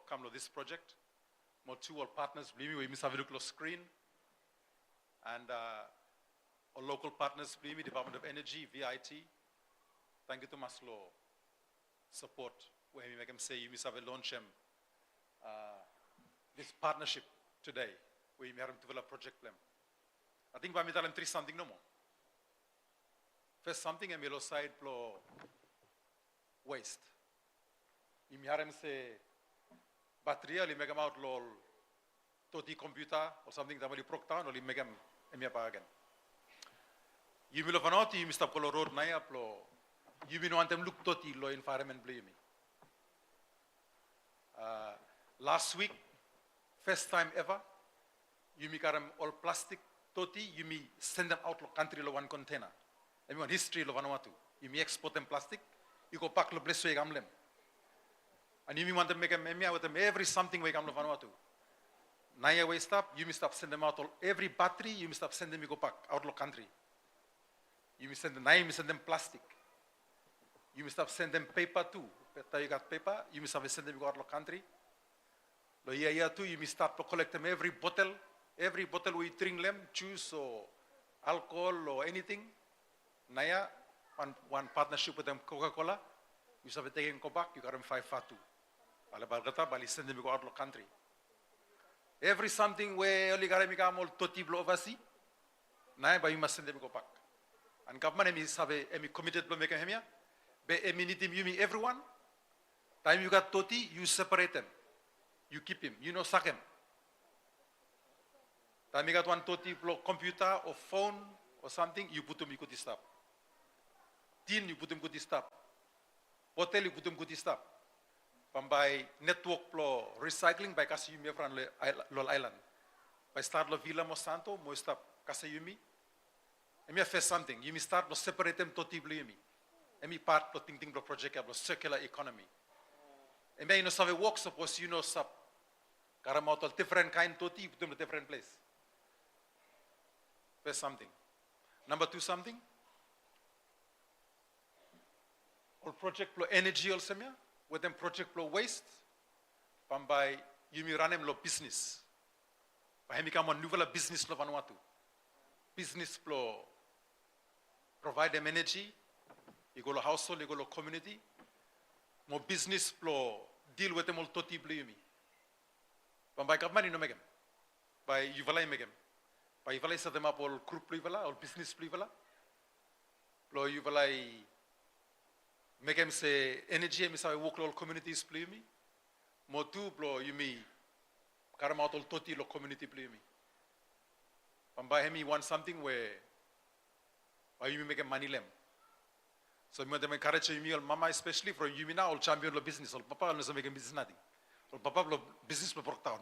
come to this project. More two all partners, believe me, we miss have a look at screen. And our local partners, believe me, Department of Energy, VIT. Thank you to Maslow support, where we make them say, you miss have a launch this partnership today, where we have to develop project plan. I think we tell them three something no more. First, something a melo side blow waste. You have them say, battery, you make them out lol, toti computer, or something that will broke down, or you make them again. You will have not, you must have color road, naya plo. You will want them look toti low environment, blame me. Last week, first time ever, you make them all plastic toti, you may send them out of country lo one container. Everyone history lo Vanuatu. You may export them plastic, you go pack lo place way gamlem. And you may want to make them with them every something way gamlo Vanuatu. Naya way stop, you may stop send them out all every battery, you may stop send them you go pack out of country. You may send them naya, you may send them plastic. You may stop send them paper too. After you got paper, you may stop send them go out of country. Lo year too, you may start to collect them every bottle we drink them, juice or alcohol or anything. Naya, one partnership with them Coca-Cola, you start taking go back, you got them 5 fatu. Alabargata, bali send them go out of country. Every something where only got them all toti blow overseas, Naya, but you must send them go back. And government is have a committed blow making hemia, be a minute you mean everyone. Time you got toti, you separate them. You keep him, you know, suck him. Time you got one toti blow computer or phone or something, you put them, you could stop. Tin, you put them, could stop. Hotel, you put them, could stop. From by network blow recycling by Kasayumi from Lol Island. By start lo Villa Mosanto, mo stop Kasayumi. And me first something, you may start to separate them toti blue me. And me part to think the project of circular economy. And me you know have a work suppose you know sub Karamoto different kind toti put them in a different place. First something. Number two something. All project flow energy also me, with them project flow waste. From by you may run them lo business. By him become a new business lo Vanuatu. Business flow provide them energy. You go to household, you go to community. More business flow deal with them all toti blue me. But by government you know make them. By you valai make them. By you valai set them up all group plivala, all business plivala. Flow you valai make them say energy and say work all communities play me. More two blow you me carry out all toti lo community play me. But by him he want something where you make a money lem. So we want to encourage you, all mama especially for you now, all champion lo business, all papa no make business nothing. All papa lo business lo broke down.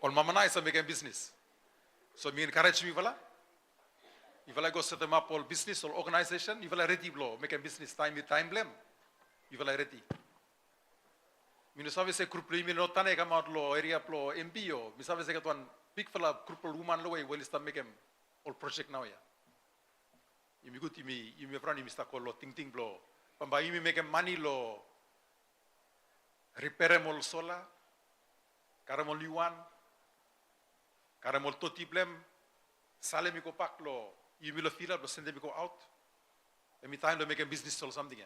All mama na is make business. So we encourage you, vala. You will go set them up all business or organization, you will ready blow, make a business time blame. You will ready. Minusave se group me no tane come out law area blow MBO. Misave se get one big fella group woman low way will start make all project now ya. You me good you me friend you Mr. Colo ting blow. But by you me make money law repair all solar, caramol yuan, caramol toti blem, sale mi ko pak law. You will feel up, send them go out. Every time they make a business or something.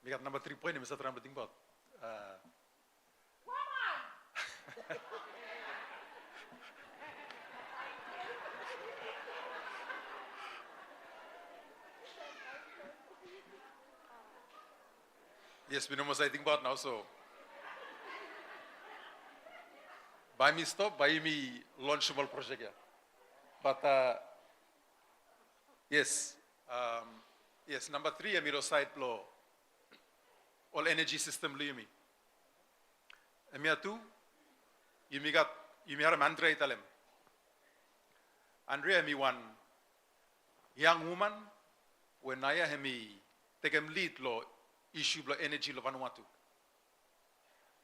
We got number 3 point, Mr. Trump, think about. Yes, we know what I think about now, so. By me stop, by me launchable project, yeah. But, yes, yes, number 3, I'm side law. All energy system, you me. Emia 2, you have a Andrea Italem. Andrea, me one young woman, when I have me take him lead law, issue law energy law Vanuatu.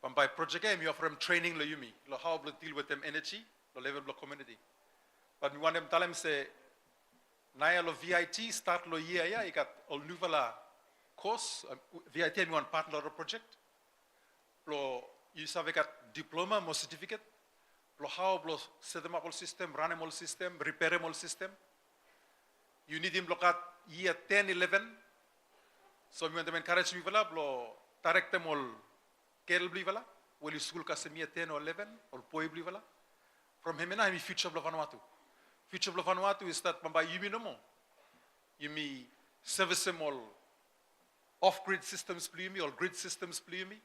But by project game, you offer them training law yumi, law how to deal with them energy, law level law community. But we want them tell them say, Naya lo VIT start lo year, yeah, you got all new course, VIT and one partner of project. Lo you have got diploma, more certificate. Lo how lo set them up all system, run them all system, repair them all system. You need him look at year 10, 11. So we want them encourage people lo direct them all care blivala. Will you school custom year 10 or 11 or poi blivala. From him and I, future of Vanuatu. Future of Vanuatu is that by you no more. You me service them all off-grid systems play me, or grid systems play me.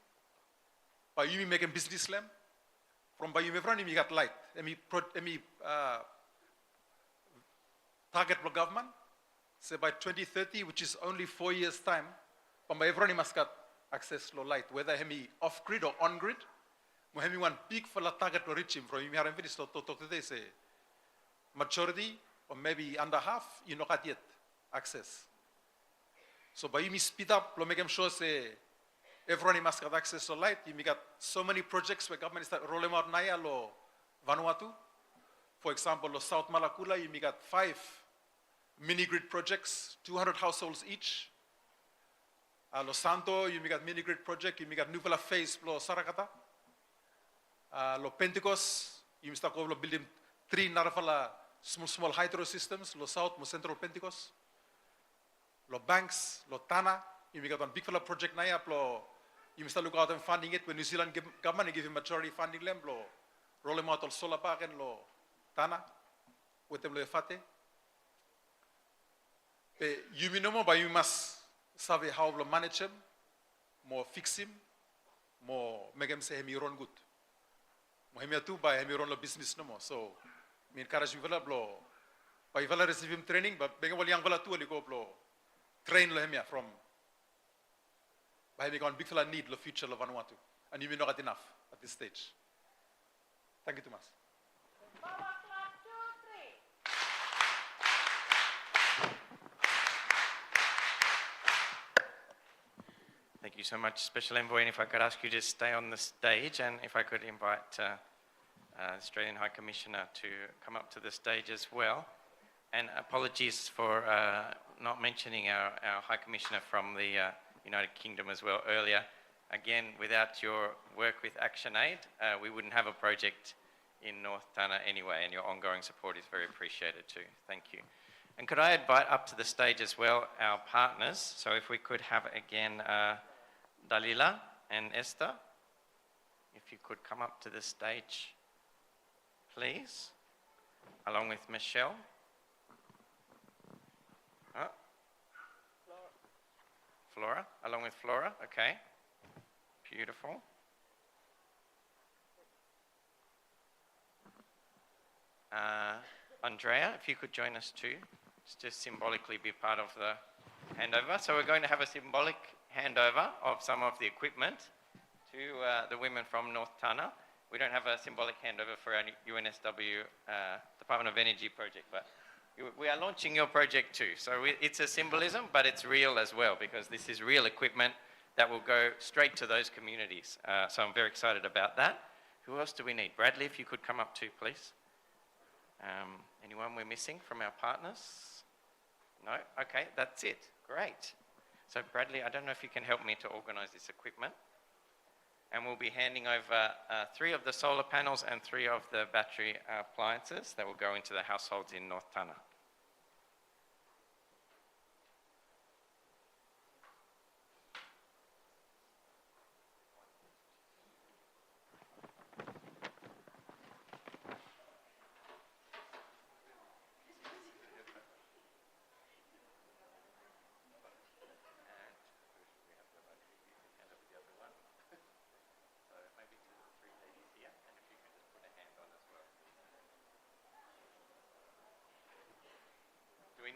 By you making business slam. From by you me got light. Target for government. Say by 2030, which is only 4 years time, from by everyone must got access to light, whether he off-grid or on-grid. We have one big for the target to reach him. From you have to talk today say majority or maybe under half, you not yet access. So by you speed up, to make them sure say everyone must have access to light. You got so many projects where government start rolling out Naya lo Vanuatu. For example, lo South Malakula, you got 5 mini grid projects, 200 households each. Lo Santo, you got mini grid project, you got Nuvela phase lo Sarakata. Lo Pentecost, you start building 3 narafala small hydro systems, lo South, lo Central Pentecost. Lo banks, lo Tana, you got one big fella project Naya, lo you start look out and funding it when New Zealand government give him majority funding them, lo roll them out all solar park and lo Tana, with them lo Fate. You know but you must survey how to manage him, more fix him, more make him say him run good. More him too by him run the business no more. So me encourage you blow. By you receive him training, but being young fella too, go blow. Train him from. By him big fella need the future of Vanuatu, and you may not get enough at this stage. Thank you, Thomas. Thank you so much, Special Envoy. And if I could ask you to stay on the stage, and if I could invite Australian High Commissioner to come up to the stage as well. And apologies for not mentioning our High Commissioner from the United Kingdom as well earlier. Again, without your work with ActionAid, we wouldn't have a project in North Tana anyway, and your ongoing support is very appreciated too. Thank you. And could I invite up to the stage as well our partners? So if we could have again Dalila and Esther, if you could come up to the stage, please, along with Michelle. Oh. Flora, along with Flora, okay. Beautiful. Andrea, if you could join us too, just symbolically be part of the handover. So we're going to have a symbolic handover of some of the equipment to the women from North Tana. We don't have a symbolic handover for our UNSW Department of Energy project, but we are launching your project too. So it's a symbolism, but it's real as well, because this is real equipment that will go straight to those communities. So I'm very excited about that. Who else do we need? Bradley, if you could come up too, please. Anyone we're missing from our partners? No? Okay, that's it. Great. So Bradley, I don't know if you can help me to organise this equipment. And we'll be handing over 3 of the solar panels and 3 of the battery appliances that will go into the households in North Tana.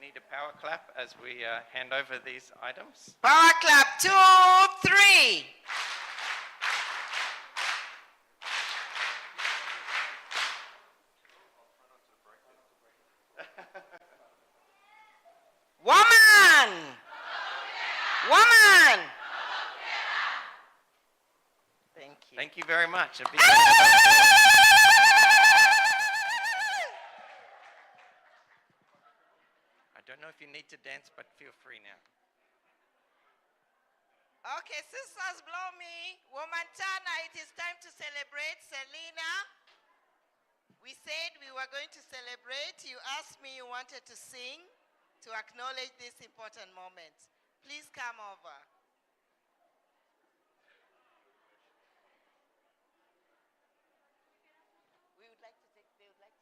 need a power clap as we hand over these items? Power clap, 2, 3. Woman! Woman! Thank you. Thank you very much. A big I don't know if you need to dance, but feel free now. Okay, sisters, blow me. Woman Tana, it is time to celebrate. Selena, we said we were going to celebrate. You asked me you wanted to sing to acknowledge this important moment. Please come over. They would like to take your bottle.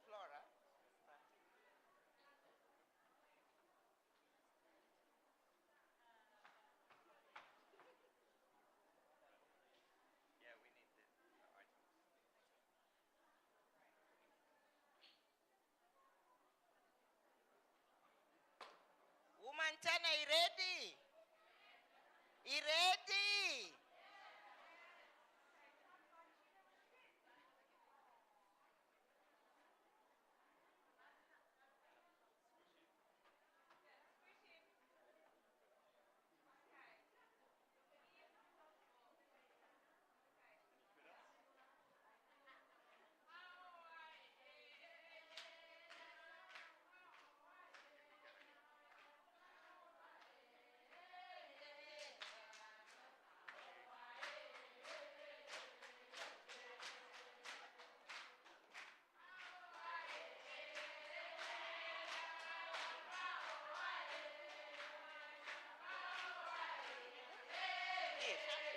Flora. Yeah, we need the items. Woman Tana, you ready? You ready?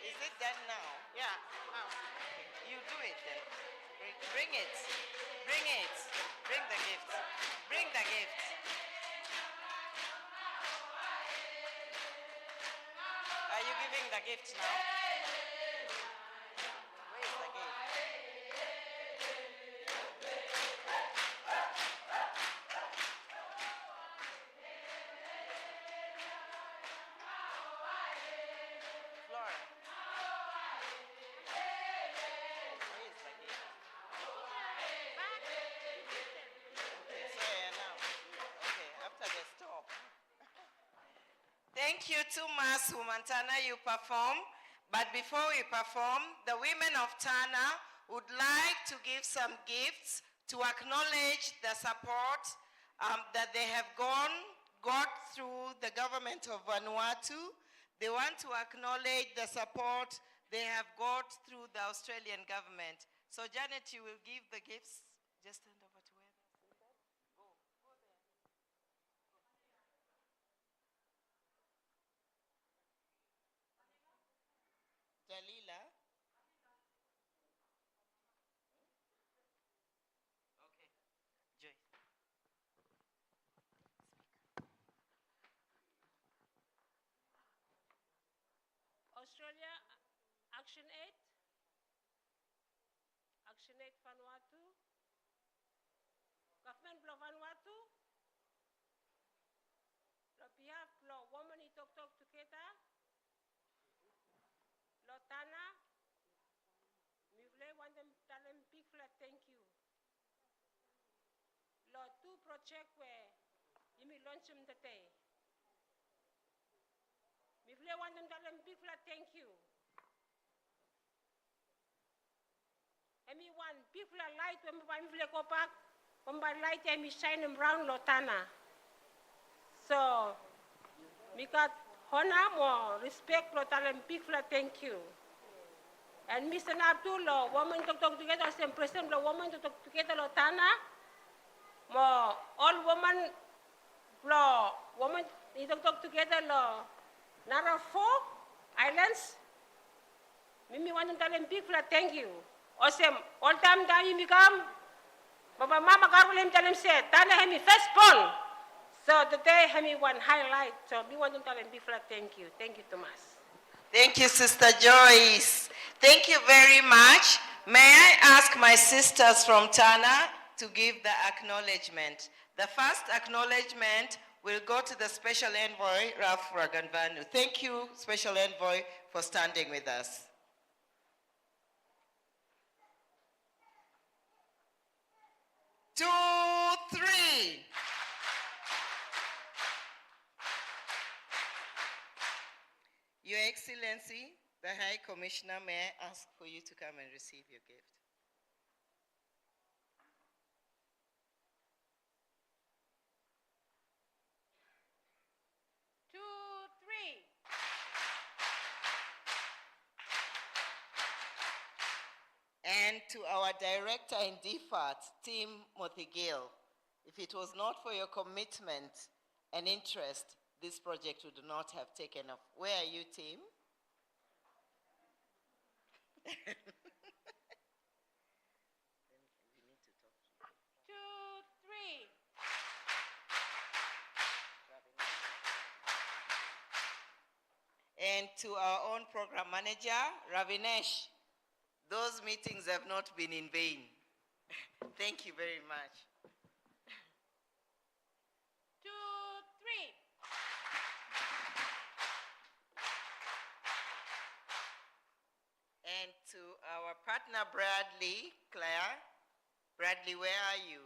Is it done now? Yeah. Now. Okay. You do it then. Bring it. Bring it. Bring the gift. Bring the gift. Are you giving the gift now? Where is the gift? Flora. Where is the gift? Okay, so yeah, now. Okay, after the stop. Thank you too much, Woman Tana. You perform. But before we perform, the women of Tana would like to give some gifts to acknowledge the support that they have got through the government of Vanuatu. They want to acknowledge the support they have got through the Australian government. So Janet, you will give the gifts. Just hand over to where they're sitting. Go there. Dalila. Okay. Joyce. Australia, Action 8, Action 8 Vanuatu, Government of Vanuatu, on behalf of women in Tugeta, Lotana, Mivle want them tell them big flat thank you. Lot 2 project where you may launch them today. Mivle want them tell them big flat thank you. And me one big flat light when Mivle go back, when my light and me shine them round Lotana. So we got honor more respect Lotana and big flat thank you. And Mr. Abdullah, woman to talk together, same president, the woman to talk together Lotana. More all women law women need to talk together law. Nara 4 islands. Mimi want to tell them big flat thank you. Awesome. All time down you become. Baba Mama Garwilem tell him say, Tana Hemi first born. So today Hemi one highlight. So we want to tell them big flat thank you. Thank you, Thomas. Thank you, Sister Joyce. Thank you very much. May I ask my sisters from Tana to give the acknowledgement? The first acknowledgement will go to the Special Envoy, Ralph Raganvanu. Thank you, Special Envoy, for standing with us. Two, three. Your Excellency, the High Commissioner, may I ask for you to come and receive your gift? And to our director in DFAT, Tim Mothigil, if it was not for your commitment and interest, this project would not have taken off. Where are you, Tim? And to our own program manager, Ravinesh, those meetings have not been in vain. Thank you very much. 2, 3. And to our partner, Bradley, Claire. Bradley, where are you?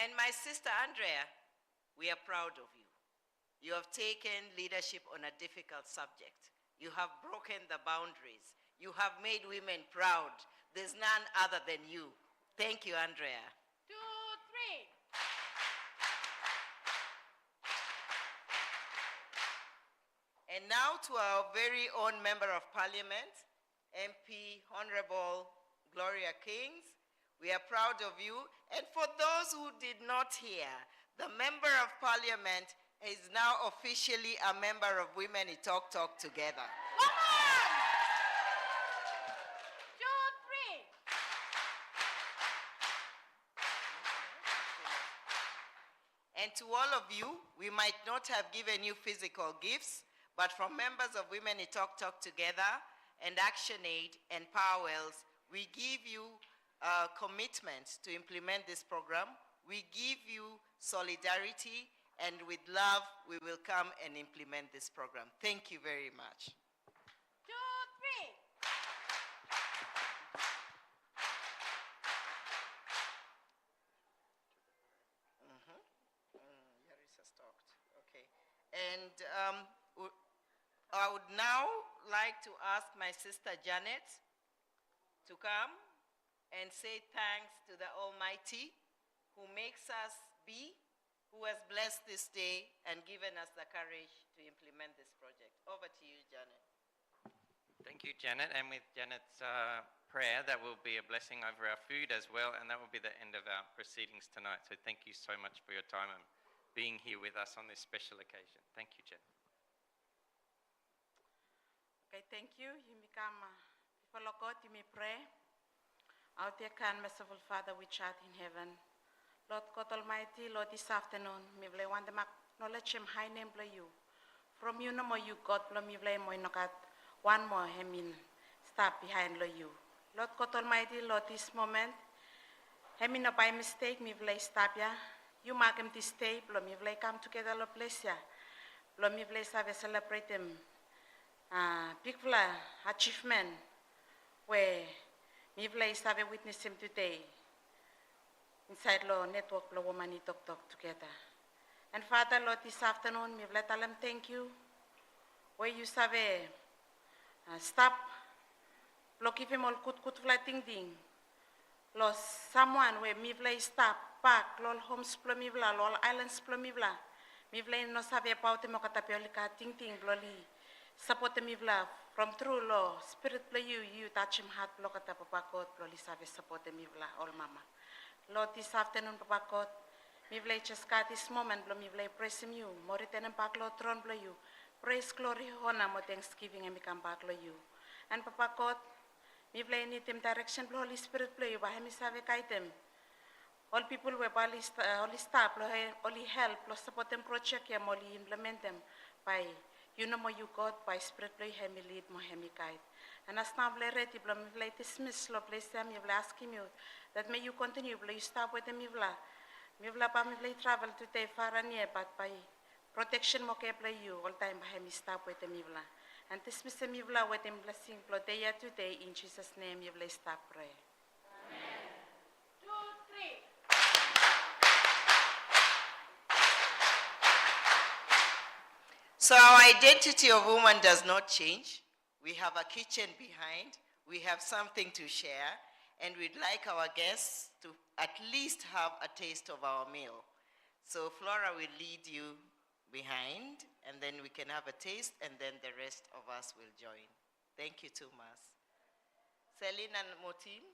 And my sister Andrea, we are proud of you. You have taken leadership on a difficult subject. You have broken the boundaries. You have made women proud. There's none other than you. Thank you, Andrea. 2, 3. And now to our very own Member of Parliament, MP Honorable Gloria Kings. We are proud of you. And for those who did not hear, the Member of Parliament is now officially a member of Women in Talk Together. Come on! 2, 3. And to all of you, we might not have given you physical gifts, but from members of Women in Talk Together and ActionAid and Powells, we give you a commitment to implement this program. We give you solidarity, and with love, we will come and implement this program. Thank you very much. 2, 3. Yarisa stopped. Okay. And I would now like to ask my sister Janet to come and say thanks to the Almighty who makes us be, who has blessed this day and given us the courage to implement this project. Over to you, Janet. Thank you, Janet. And with Janet's prayer, that will be a blessing over our food as well, and that will be the end of our proceedings tonight. So thank you so much for your time and being here with us on this special occasion. Thank you, Janet. Okay, thank you. You may come before God, you may pray. Our dear kind, merciful Father, which art in heaven, Lord God Almighty, Lord, this afternoon, me vle want to acknowledge him high name bless you. From you no more you God, bless me vle mo inokat one more him in stop behind you. Lord God Almighty, Lord, this moment, him in by mistake, me vle stop ya. You mark him this day, bless me vle come together, Lord bless ya. Bless me vle celebrate him. Big achievement where me vle have witness him today. Inside Law Network, Law Woman Talk Together. And Father, Lord, this afternoon, me tell them thank you. Where you have stop, block give him all good flighting ding. Lord, someone where me vle stop, back, lol homes plo me vla, lol islands plo me vla. Me vle no sabe about him okatapiolika ting bloli. Support me vla from true law, spirit play you touch him heart block at Papa God, bloli sabe support me vla, all mama. Lord, this afternoon, Papa God, me vle just got this moment, blo me vle praise him you, more than back Lord throne blo you, praise glory honor mo thanksgiving and come back lo you. And Papa God, me play any them direction lo Holy Spirit play ba hemi save kaitem. All people we bali all staff lo only help lo support them project ya mo implement them by you know mo you God by spirit play hemi lead mo hemi guide. And as now play ready lo me play dismiss lo play them you ask him you that may you continue lo you stop with them me vla pa me play travel to te far and near but by protection mo ke play you all time by hemi stop with them me vla. And dismiss them me vla with them blessing lo day today in Jesus name you play stop pray. So our identity of woman does not change. We have a kitchen behind. We have something to share. And we'd like our guests to at least have a taste of our meal. So Flora will lead you behind, and then we can have a taste, and then the rest of us will join. Thank you too much. Celine and Motim.